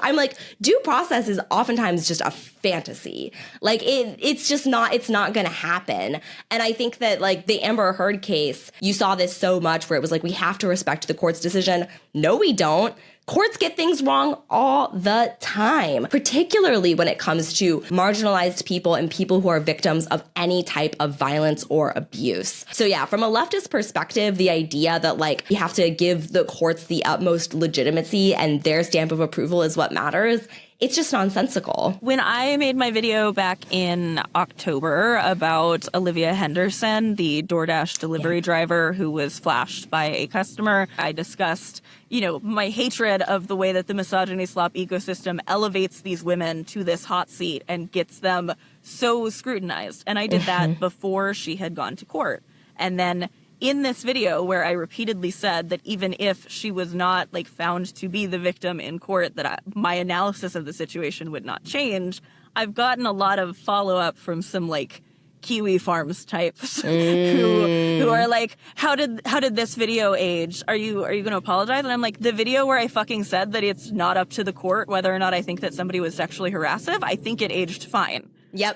I'm like, due process is oftentimes just a fantasy. Like it's not going to happen. And I think that like the Amber Heard case, you saw this so much where it was like, we have to respect the court's decision. No, we don't. Courts get things wrong all the time, particularly when it comes to marginalized people and people who are victims of any type of violence or abuse. So yeah, from a leftist perspective, the idea that like you have to give the courts the utmost legitimacy and their stamp of approval is what matters, it's just nonsensical. When I made my video back in October about Olivia Henderson, the DoorDash delivery driver who was flashed by a customer, I discussed, my hatred of the way that the misogyny slop ecosystem elevates these women to this hot seat and gets them so scrutinized. And I did that before she had gone to court. And then in this video where I repeatedly said that even if she was not found to be the victim in court, that my analysis of the situation would not change, I've gotten a lot of follow up from some Kiwi Farms types who are like, how did this video age? Are you going to apologize? And I'm like, the video where I fucking said that it's not up to the court whether or not I think that somebody was sexually harassive, I think it aged fine. Yep.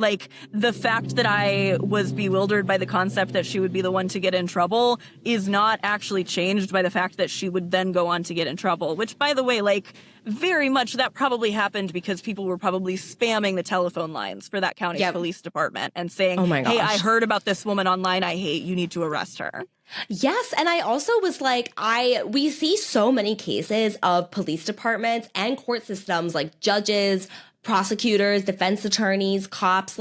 The fact that I was bewildered by the concept that she would be the one to get in trouble is not actually changed by the fact that she would then go on to get in trouble, which, by the way, very much that probably happened because people were probably spamming the telephone lines for that county police department and saying, oh my gosh, hey, I heard about this woman online. I hate you. Need to arrest her. Yes, and I also was we see so many cases of police departments and court systems, judges, prosecutors, defense attorneys, cops,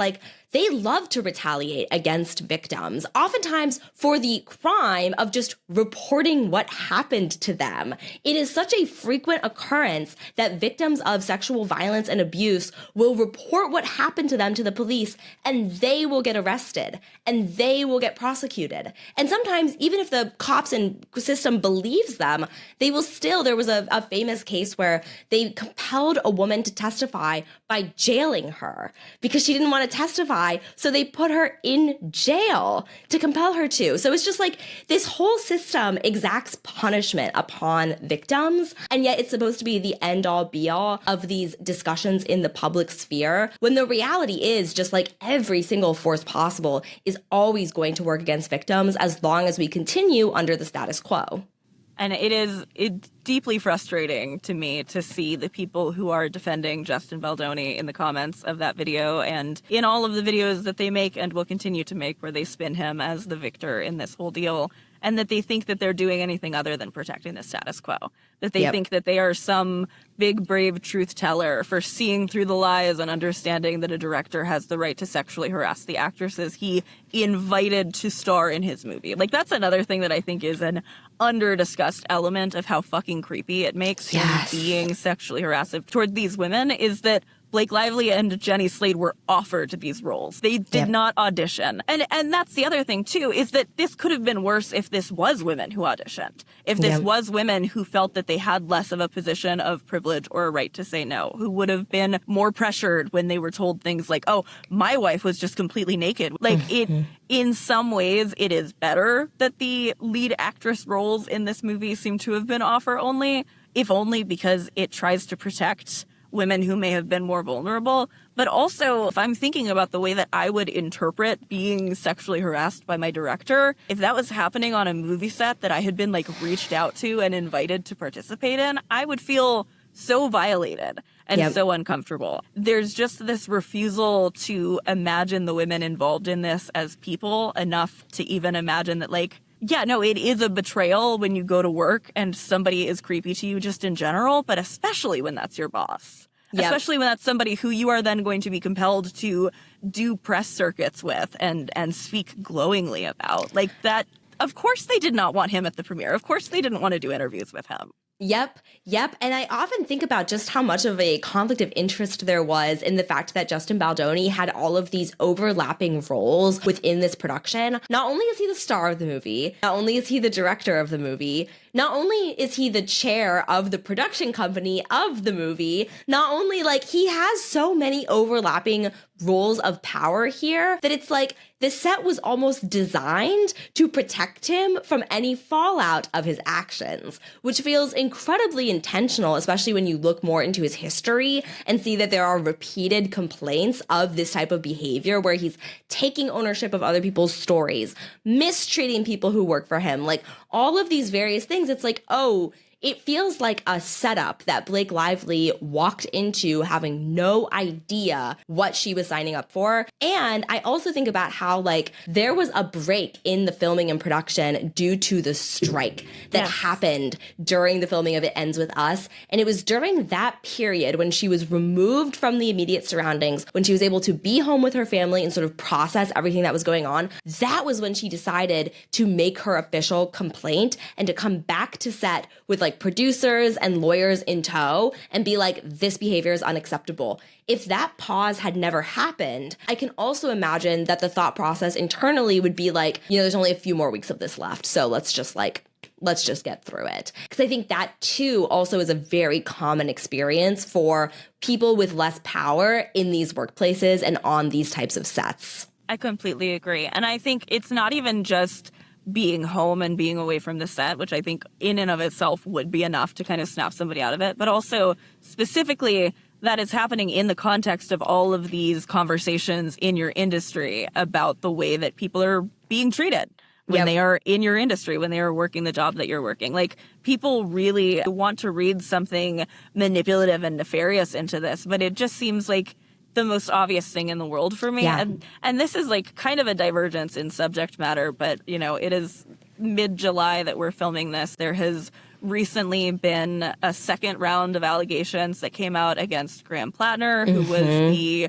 they love to retaliate against victims, oftentimes for the crime of just reporting what happened to them. It is such a frequent occurrence that victims of sexual violence and abuse will report what happened to them to the police, and they will get arrested, and they will get prosecuted. And sometimes, even if the cops and system believes them, they will still, there was a famous case where they compelled a woman to testify by jailing her because she didn't want to testify. So they put her in jail to compel her to. So it's just this whole system exacts punishment upon victims. And yet it's supposed to be the end all be all of these discussions in the public sphere, when the reality is just every single force possible is always going to work against victims as long as we continue under the status quo. And it's deeply frustrating to me to see the people who are defending Justin Baldoni in the comments of that video and in all of the videos that they make and will continue to make where they spin him as the victor in this whole deal, and that they think that they're doing anything other than protecting the status quo, that they think that they are some big, brave truth teller for seeing through the lies and understanding that a director has the right to sexually harass the actresses he invited to star in his movie. That's another thing that I think is an under-discussed element of how fucking creepy it makes him being sexually harassive toward these women, is that Blake Lively and Jenny Slade were offered these roles. They did not audition. And that's the other thing, too, is that this could have been worse if this was women who auditioned. If this was women who felt that they had less of a position of privilege or a right to say no, who would have been more pressured when they were told things like, oh, my wife was just completely naked. In some ways, it is better that the lead actress roles in this movie seem to have been offer only, if only because it tries to protect women who may have been more vulnerable. But also, if I'm thinking about the way that I would interpret being sexually harassed by my director, if that was happening on a movie set that I had been reached out to and invited to participate in, I would feel so violated and so uncomfortable. There's just this refusal to imagine the women involved in this as people enough to even imagine that it is a betrayal when you go to work and somebody is creepy to you just in general, but especially when that's your boss. Especially when that's somebody who you are then going to be compelled to do press circuits with and speak glowingly about. That, of course they did not want him at the premiere. Of course they didn't want to do interviews with him. Yep. And I often think about just how much of a conflict of interest there was in the fact that Justin Baldoni had all of these overlapping roles within this production. Not only is he the star of the movie, not only is he the director of the movie, not only is he the chair of the production company of the movie, not only he has so many overlapping roles of power here that it's the set was almost designed to protect him from any fallout of his actions, which feels incredibly intentional, especially when you look more into his history and see that there are repeated complaints of this type of behavior where he's taking ownership of other people's stories, mistreating people who work for him, all of these various things. It's it feels like a setup that Blake Lively walked into having no idea what she was signing up for. And I also think about how like there was a break in the filming and production due to the strike that happened during the filming of It Ends With Us. And it was during that period when she was removed from the immediate surroundings, when she was able to be home with her family and sort of process everything that was going on. That was when she decided to make her official complaint and to come back to set with like producers and lawyers in tow and be like, this behavior is unacceptable. If that pause had never happened, I can also imagine that the thought process internally would be like, you know, there's only a few more weeks of this left. So let's just get through it. Because I think that too also is a very common experience for people with less power in these workplaces and on these types of sets. I completely agree. And I think it's not even just being home and being away from the set, which I think in and of itself would be enough to kind of snap somebody out of it, but also specifically that is happening in the context of all of these conversations in your industry about the way that people are being treated when they are in your industry, when they are working the job that you're working. Like, people really want to read something manipulative and nefarious into this, but it just seems like the most obvious thing in the world for me. Yeah. And this is like kind of a divergence in subject matter, but you know, it is mid-July that we're filming this. There has recently been a second round of allegations that came out against Graham Platner, who was the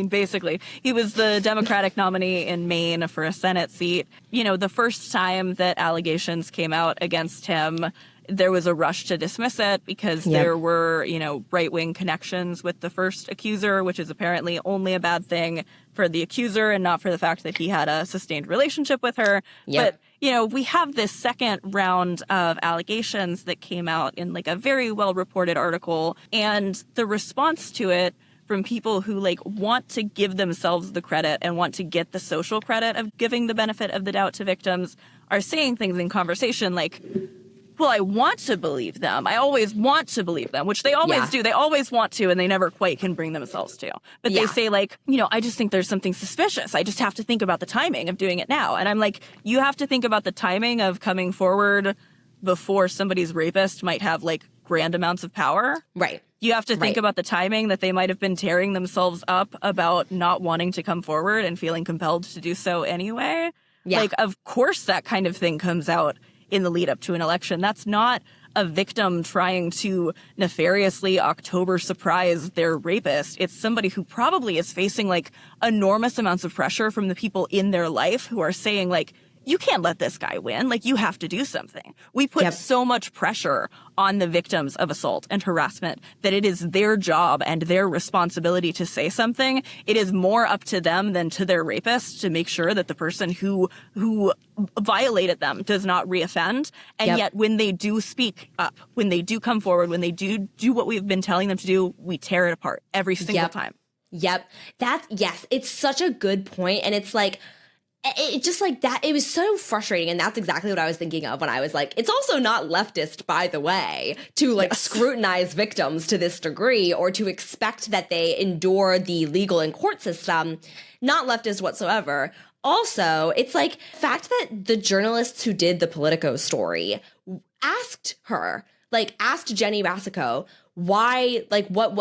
basically, he was the Democratic nominee in Maine for a Senate seat. You know, the first time that allegations came out against him, there was a rush to dismiss it because there were, you know, right-wing connections with the first accuser, which is apparently only a bad thing for the accuser and not for the fact that he had a sustained relationship with her. But, you know, we have this second round of allegations that came out in like a very well-reported article, and the response to it from people who like want to give themselves the credit and want to get the social credit of giving the benefit of the doubt to victims are saying things in conversation like, well, I want to believe them. I always want to believe them, which they always do. They always want to, and they never quite can bring themselves to. But they say like, you know, I just think there's something suspicious. I just have to think about the timing of doing it now. And I'm like, you have to think about the timing of coming forward before somebody's rapist might have like grand amounts of power. Right. You have to think about the timing that they might have been tearing themselves up about not wanting to come forward and feeling compelled to do so anyway. Yeah. Like, of course that kind of thing comes out in the lead up to an election. That's not a victim trying to nefariously October surprise their rapist. It's somebody who probably is facing like enormous amounts of pressure from the people in their life who are saying like, you can't let this guy win. Like, you have to do something. We put so much pressure on the victims of assault and harassment that it is their job and their responsibility to say something. It is more up to them than to their rapist to make sure that the person who violated them does not reoffend. And yet when they do speak up, when they do come forward, when they do what we've been telling them to do, we tear it apart every single time. It's such a good point. And it's like, it just like that, it was so frustrating. And that's exactly what I was thinking of when I was like, it's also not leftist, by the way, to like scrutinize victims to this degree or to expect that they endure the legal and court system. Not leftist whatsoever. Also, it's like the fact that the journalists who did the Politico story asked Jenny Rasico, why, like, what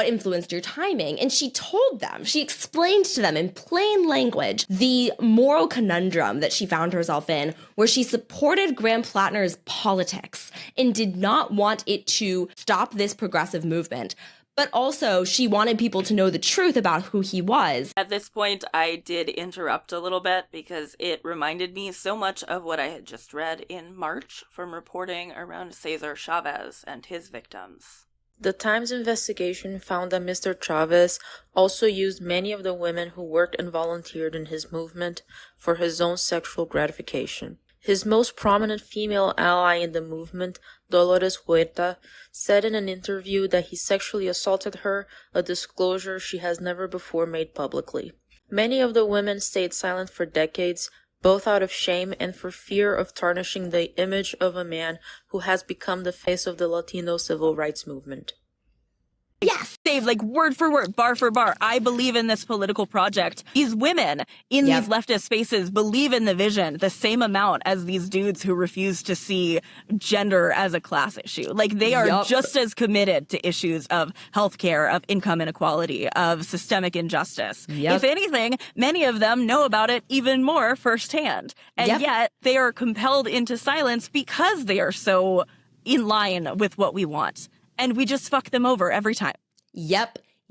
influenced your timing? And she told them, she explained to them in plain language the moral conundrum that she found herself in, where she supported Graham Platner's politics and did not want it to stop this progressive movement. But also, she wanted people to know the truth about who he was. At this point, I did interrupt a little bit because it reminded me so much of what I had just read in March from reporting around Cesar Chavez and his victims. The Times investigation found that Mr. Chavez also used many of the women who worked and volunteered in his movement for his own sexual gratification. His most prominent female ally in the movement, Dolores Huerta, said in an interview that he sexually assaulted her, a disclosure she has never before made publicly. Many of the women stayed silent for decades, both out of shame and for fear of tarnishing the image of a man who has become the face of the Latino civil rights movement. Yes. Saved, like word for word, bar for bar. I believe in this political project. These women in these leftist spaces believe in the vision the same amount as these dudes who refuse to see gender as a class issue. Like they are just as committed to issues of healthcare, of income inequality, of systemic injustice. If anything, many of them know about it even more firsthand. And yet they are compelled into silence because they are so in line with what we want. And we just fuck them over every time.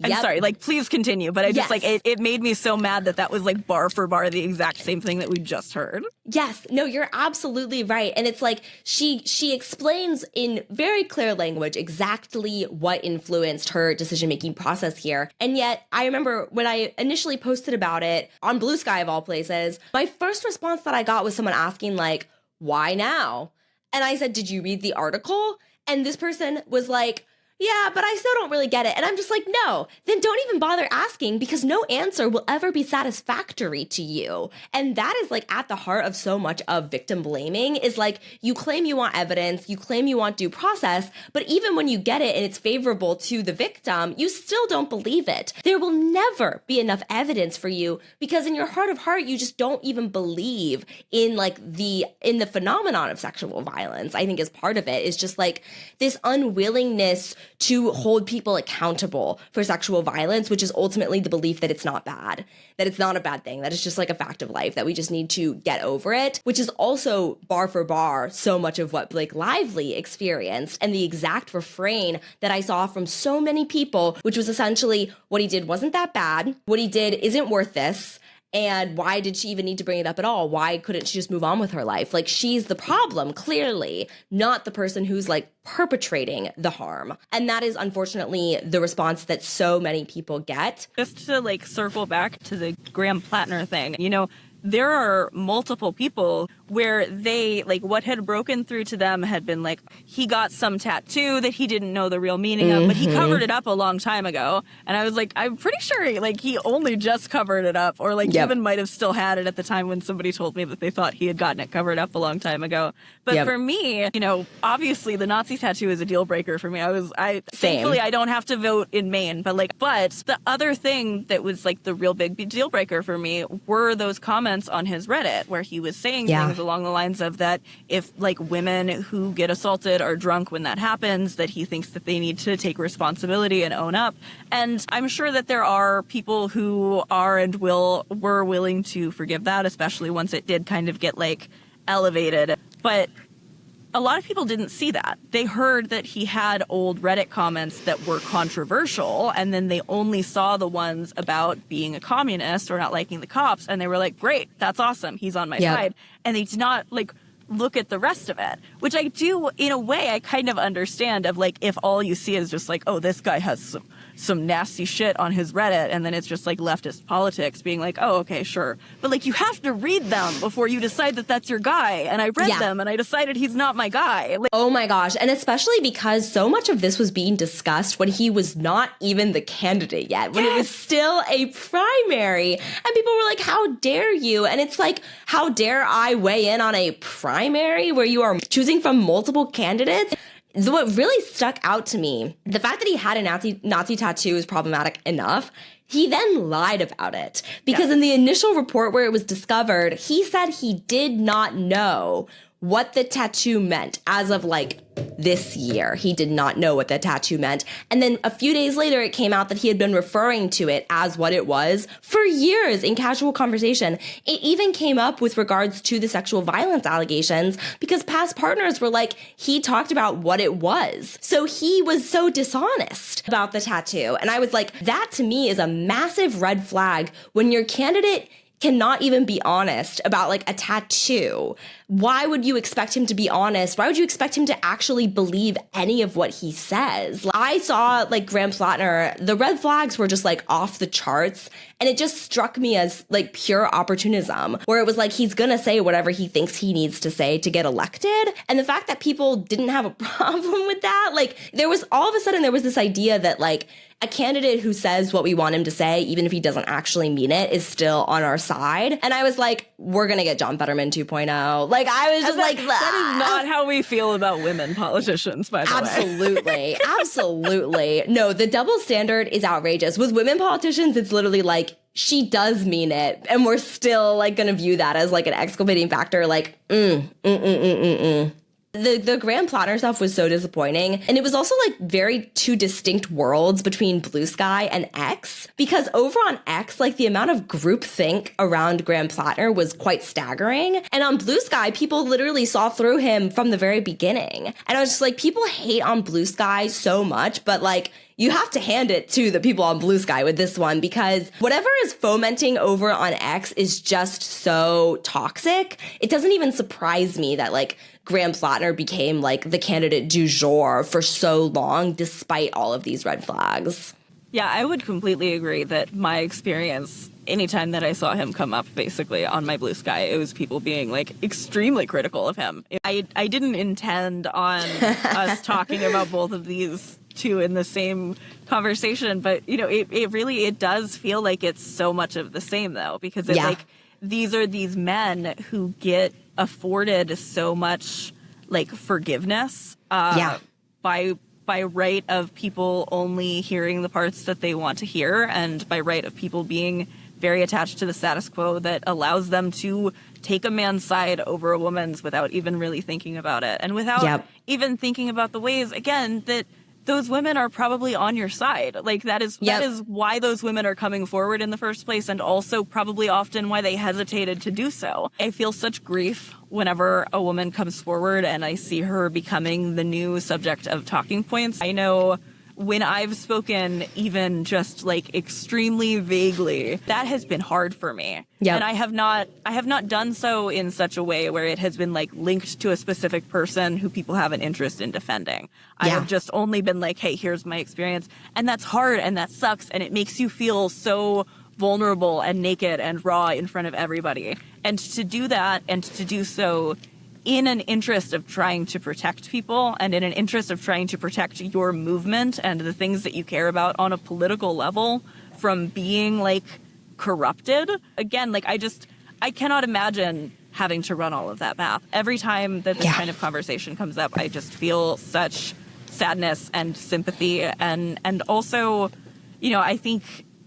I'm sorry, like, please continue. But I just, like, it made me so mad that was, like, bar for bar the exact same thing that we just heard. Yes. No, you're absolutely right. And it's like she explains in very clear language exactly what influenced her decision-making process here. And yet, I remember when I initially posted about it on Blue Sky, of all places, my first response that I got was someone asking, like, why now? And I said, did you read the article? And this person was like, yeah, but I still don't really get it. And I'm just like, no, then don't even bother asking because no answer will ever be satisfactory to you. And that is like at the heart of so much of victim blaming is like you claim you want evidence, you claim you want due process, but even when you get it and it's favorable to the victim, you still don't believe it. There will never be enough evidence for you because in your heart of heart, you just don't even believe in like in the phenomenon of sexual violence. I think is part of it is just like this unwillingness to hold people accountable for sexual violence, which is ultimately the belief that it's not bad, that it's not a bad thing, that it's just like a fact of life, that we just need to get over it, which is also bar for bar so much of what Blake Lively experienced and the exact refrain that I saw from so many people, which was essentially what he did wasn't that bad, what he did isn't worth this, and why did she even need to bring it up at all? Why couldn't she just move on with her life? Like, she's the problem, clearly, not the person who's, like, perpetrating the harm. And that is, unfortunately, the response that so many people get. Just to, like, circle back to the Graham Platner thing, you know, there are multiple people where they, like, what had broken through to them had been, like, he got some tattoo that he didn't know the real meaning of, but he covered it up a long time ago. And I was like, I'm pretty sure, like, he only just covered it up, or, like, even might have still had it at the time when somebody told me that they thought he had gotten it covered up a long time ago. But for me, you know, obviously the Nazi tattoo is a deal breaker for me. Thankfully, I don't have to vote in Maine, but the other thing that was, like, the real big deal breaker for me were those comments on his Reddit where he was saying things along the lines of that if like women who get assaulted are drunk when that happens, that he thinks that they need to take responsibility and own up. And I'm sure that there are people who are and were willing to forgive that, especially once it did kind of get like elevated. But a lot of people didn't see that. They heard that he had old Reddit comments that were controversial, and then they only saw the ones about being a communist or not liking the cops, and they were like, great, that's awesome, he's on my side. And they did not, like, look at the rest of it, which I do, in a way, I kind of understand of, like, if all you see is just like, oh, this guy has some nasty shit on his Reddit, and then it's just like leftist politics being like, oh, okay, sure. But like, you have to read them before you decide that that's your guy. And I read them and I decided he's not my guy. Like, oh my gosh. And especially because so much of this was being discussed when he was not even the candidate yet, when it was still a primary. And people were like, how dare you? And it's like, how dare I weigh in on a primary where you are choosing from multiple candidates? What really stuck out to me, the fact that he had a Nazi tattoo is problematic enough. He then lied about it because in the initial report where it was discovered, he said he did not know what the tattoo meant as of like this year. He did not know what the tattoo meant. And then a few days later, it came out that he had been referring to it as what it was for years in casual conversation. It even came up with regards to the sexual violence allegations because past partners were like, he talked about what it was. So he was so dishonest about the tattoo. And I was like, that to me is a massive red flag when your candidate cannot even be honest about like a tattoo. Why would you expect him to be honest? Why would you expect him to actually believe any of what he says? I saw like Graham Platner, the red flags were just like off the charts. And it just struck me as like pure opportunism, where it was like, he's gonna say whatever he thinks he needs to say to get elected. And the fact that people didn't have a problem with that, like there was all of a sudden there was this idea that like a candidate who says what we want him to say, even if he doesn't actually mean it, is still on our side. And I was like, we're gonna get John Fetterman 2.0. Like, Like, I was just That is not how we feel about women politicians, by the way. Absolutely. Absolutely. No, the double standard is outrageous. With women politicians, it's literally like, she does mean it. And we're still like going to view that as like an exculpating factor. Like, The Graham Platner stuff was so disappointing. And it was also like very two distinct worlds between Blue Sky and X, because over on X, like the amount of groupthink around Graham Platner was quite staggering. And on Blue Sky, people literally saw through him from the very beginning. And I was just like, people hate on Blue Sky so much, but like, you have to hand it to the people on Blue Sky with this one, because whatever is fomenting over on X is just so toxic. It doesn't even surprise me that like Graham Platner became like the candidate du jour for so long, despite all of these red flags. Yeah, I would completely agree that my experience, anytime that I saw him come up basically on my Blue Sky, it was people being like extremely critical of him. I didn't intend on us talking about both of these two in the same conversation, but you know, it does feel like it's so much of the same though, because it like these are these men who get afforded so much like forgiveness by right of people only hearing the parts that they want to hear, and by right of people being very attached to the status quo that allows them to take a man's side over a woman's without even really thinking about it, and without even thinking about the ways, again, that those women are probably on your side. Like that is why those women are coming forward in the first place, and also probably often why they hesitated to do so. I feel such grief whenever a woman comes forward and I see her becoming the new subject of talking points. I know when I've spoken even just like extremely vaguely, that has been hard for me. And I have not done so in such a way where it has been like linked to a specific person who people have an interest in defending. I have just only been like, hey, here's my experience. And that's hard and that sucks. And it makes you feel so vulnerable and naked and raw in front of everybody. And to do that and to do so in an interest of trying to protect people and in an interest of trying to protect your movement and the things that you care about on a political level from being like corrupted. Again, like I cannot imagine having to run all of that math. Every time that this kind of conversation comes up, I just feel such sadness and sympathy. And also, you know, I think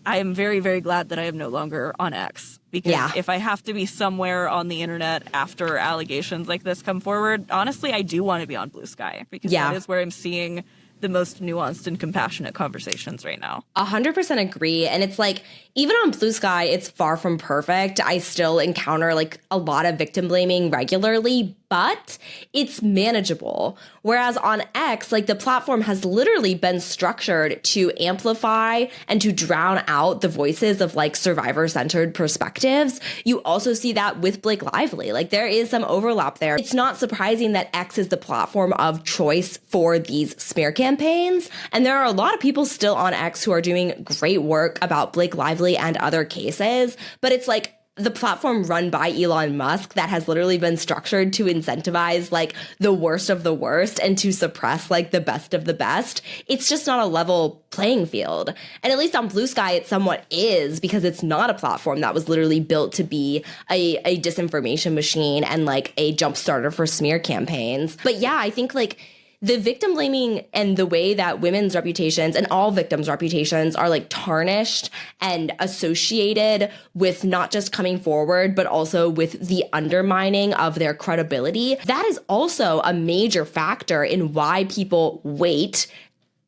I am very, very glad that I am no longer on X. Because if I have to be somewhere on the internet after allegations like this come forward, honestly, I do want to be on Blue Sky. Because that is where I'm seeing the most nuanced and compassionate conversations right now. 100% agree. And it's like, even on Blue Sky, it's far from perfect. I still encounter like a lot of victim blaming regularly, but it's manageable. Whereas on X, like the platform has literally been structured to amplify and to drown out the voices of like survivor-centered perspectives. You also see that with Blake Lively. Like there is some overlap there. It's not surprising that X is the platform of choice for these smear campaigns. And there are a lot of people still on X who are doing great work about Blake Lively and other cases, but it's like the platform run by Elon Musk that has literally been structured to incentivize like the worst of the worst and to suppress like the best of the best. It's just not a level playing field. And at least on Blue Sky, it somewhat is, because it's not a platform that was literally built to be a disinformation machine and like a jump starter for smear campaigns. But yeah, I think like the victim blaming and the way that women's reputations and all victims' reputations are like tarnished and associated with not just coming forward, but also with the undermining of their credibility, that is also a major factor in why people wait,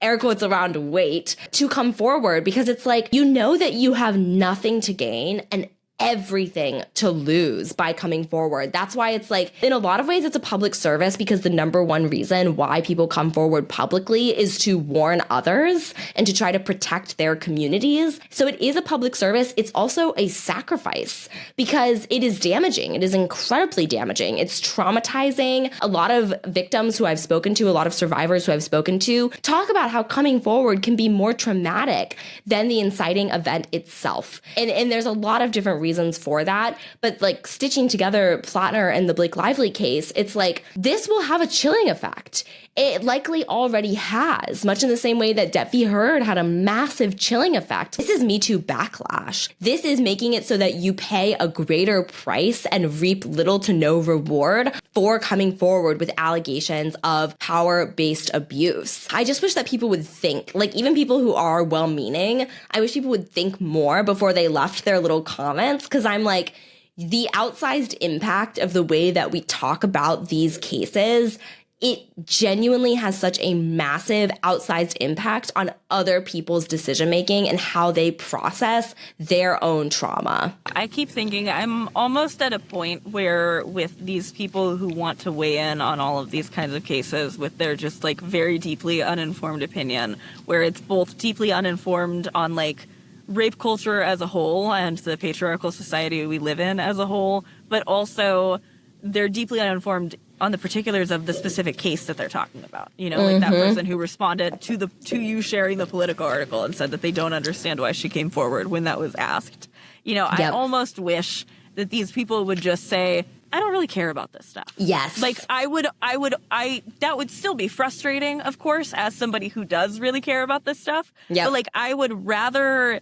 air quotes around wait, to come forward, because it's like, you know that you have nothing to gain and everything to lose by coming forward. That's why it's like, in a lot of ways, it's a public service, because the number one reason why people come forward publicly is to warn others and to try to protect their communities. So it is a public service. It's also a sacrifice, because it is damaging. It is incredibly damaging. It's traumatizing. A lot of victims who I've spoken to, a lot of survivors who I've spoken to, talk about how coming forward can be more traumatic than the inciting event itself. And there's a lot of different reasons for that. But like stitching together Platner and the Blake Lively case, it's like this will have a chilling effect. It likely already has, much in the same way that Depp v. Heard had a massive chilling effect. This is Me Too backlash. This is making it so that you pay a greater price and reap little to no reward for coming forward with allegations of power-based abuse. I just wish that people would think, like even people who are well-meaning, I wish people would think more before they left their little comments, because I'm like, the outsized impact of the way that we talk about these cases, it genuinely has such a massive outsized impact on other people's decision-making and how they process their own trauma. I keep thinking I'm almost at a point where with these people who want to weigh in on all of these kinds of cases with their just like very deeply uninformed opinion, where it's both deeply uninformed on like rape culture as a whole and the patriarchal society we live in as a whole, but also they're deeply uninformed on the particulars of the specific case that they're talking about. You know, like that person who responded to you sharing the Politico article and said that they don't understand why she came forward when that was asked. You know, I almost wish that these people would just say, I don't really care about this stuff. Yes. Like that would still be frustrating, of course, as somebody who does really care about this stuff. But like, I would rather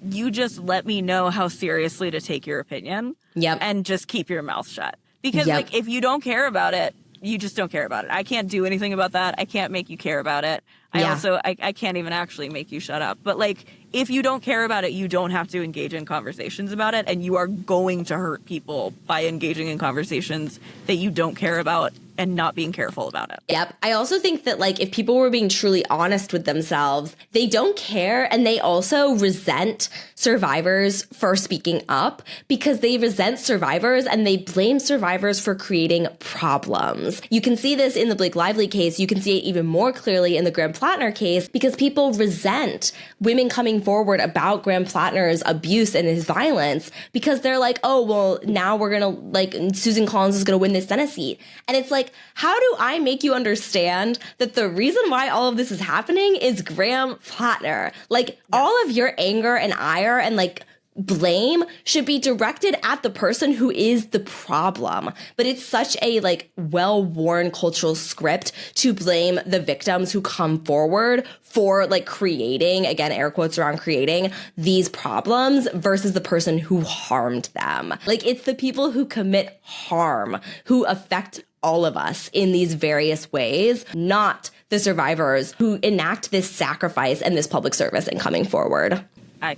you just let me know how seriously to take your opinion. And just keep your mouth shut. Because like, if you don't care about it, you just don't care about it. I can't do anything about that. I can't make you care about it. I can't even actually make you shut up. But like, if you don't care about it, you don't have to engage in conversations about it. And you are going to hurt people by engaging in conversations that you don't care about and not being careful about it. I also think that like if people were being truly honest with themselves, they don't care, and they also resent survivors for speaking up because they resent survivors and they blame survivors for creating problems. You can see this in the Blake Lively case. You can see it even more clearly in the Graham Platner case because people resent women coming forward about Graham Platner's abuse and his violence because they're like, oh, well, now we're going to like Susan Collins is going to win this Senate seat. And it's like, how do I make you understand that the reason why all of this is happening is Graham Platner? Like all of your anger and ire and like blame should be directed at the person who is the problem. But it's such a like well-worn cultural script to blame the victims who come forward for like creating, again, air quotes around creating these problems versus the person who harmed them. Like it's the people who commit harm who affect all of us in these various ways, not the survivors who enact this sacrifice and this public service in coming forward. I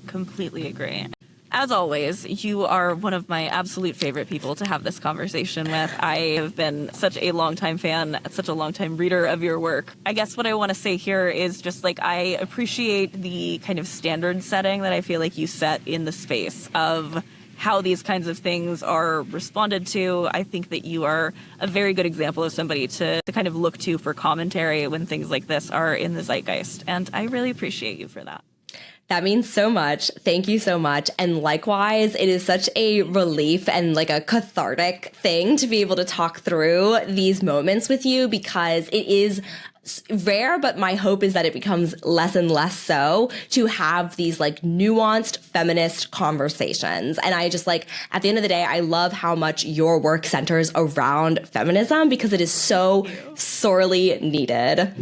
completely agree. As always, you are one of my absolute favorite people to have this conversation with. I have been such a longtime fan, such a longtime reader of your work. I guess what I want to say here is just like I appreciate the kind of standard setting that I feel like you set in the space of how these kinds of things are responded to. I think that you are a very good example of somebody to kind of look to for commentary when things like this are in the zeitgeist. And I really appreciate you for that. That means so much. Thank you so much. And likewise, it is such a relief and like a cathartic thing to be able to talk through these moments with you because it is rare, but my hope is that it becomes less and less so to have these like nuanced feminist conversations. And I just like, at the end of the day, I love how much your work centers around feminism because it is so sorely needed.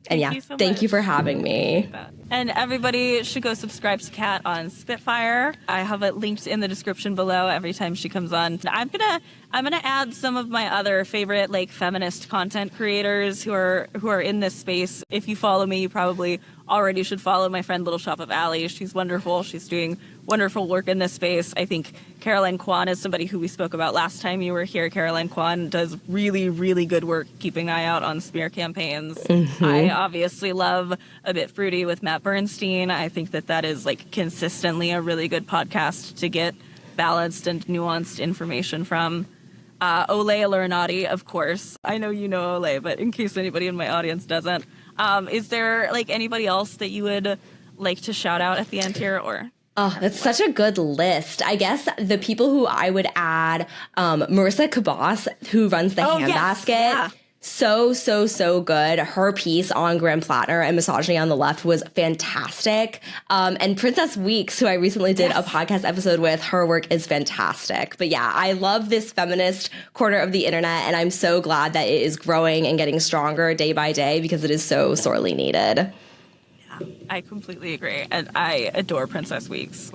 And thank you for having me. And everybody should go subscribe to Kat on Spitfire. I have it linked in the description below every time she comes on. I'm gonna add some of my other favorite like feminist content creators who are in this space. If you follow me, you probably already should follow my friend Little Shop of Allie. She's wonderful. She's doing wonderful work in this space. I think Caroline Kwan is somebody who we spoke about last time you were here. Caroline Kwan does really, really good work keeping an eye out on smear campaigns. I obviously love A Bit Fruity with Matt Bernstein. I think that is like consistently a really good podcast to get balanced and nuanced information from. Olay Alurinati, of course. I know you know Olay, but in case anybody in my audience doesn't, is there like anybody else that you would like to shout out at the end here, or? Oh, that's such a good list. I guess the people who I would add, Marissa Kabas, who runs the Handbasket. So good. Her piece on Graham Platner and misogyny on the left was fantastic. And Princess Weeks, who I recently did a podcast episode with, her work is fantastic. But yeah, I love this feminist corner of the internet, and I'm so glad that it is growing and getting stronger day by day because it is so sorely needed. Yeah, I completely agree. And I adore Princess Weeks.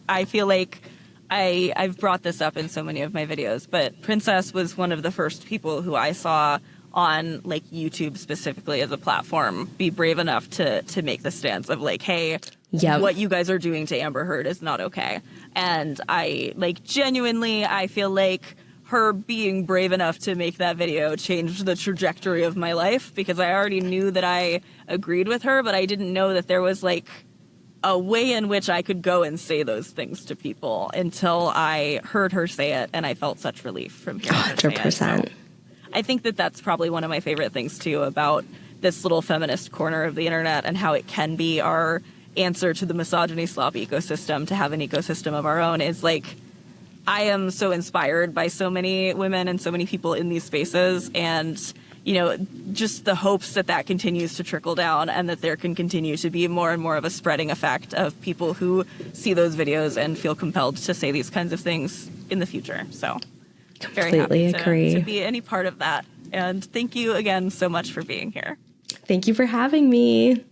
I feel like I've brought this up in so many of my videos, but Princess was one of the first people who I saw on YouTube specifically as a platform be brave enough to make the stance of hey, what you guys are doing to Amber Heard is not okay. And I genuinely, I feel like her being brave enough to make that video changed the trajectory of my life, because I already knew that I agreed with her, but I didn't know that there was a way in which I could go and say those things to people until I heard her say it, and I felt such relief from hearing her say it. 100%. So I think that that's probably one of my favorite things, too, about this little feminist corner of the internet and how it can be our answer to the misogyny slop ecosystem, to have an ecosystem of our own, is I am so inspired by so many women and so many people in these spaces, and just the hopes that continues to trickle down, and that there can continue to be more and more of a spreading effect of people who see those videos and feel compelled to say these kinds of things in the future. So very happy to be any part of that. And thank you again so much for being here. Thank you for having me.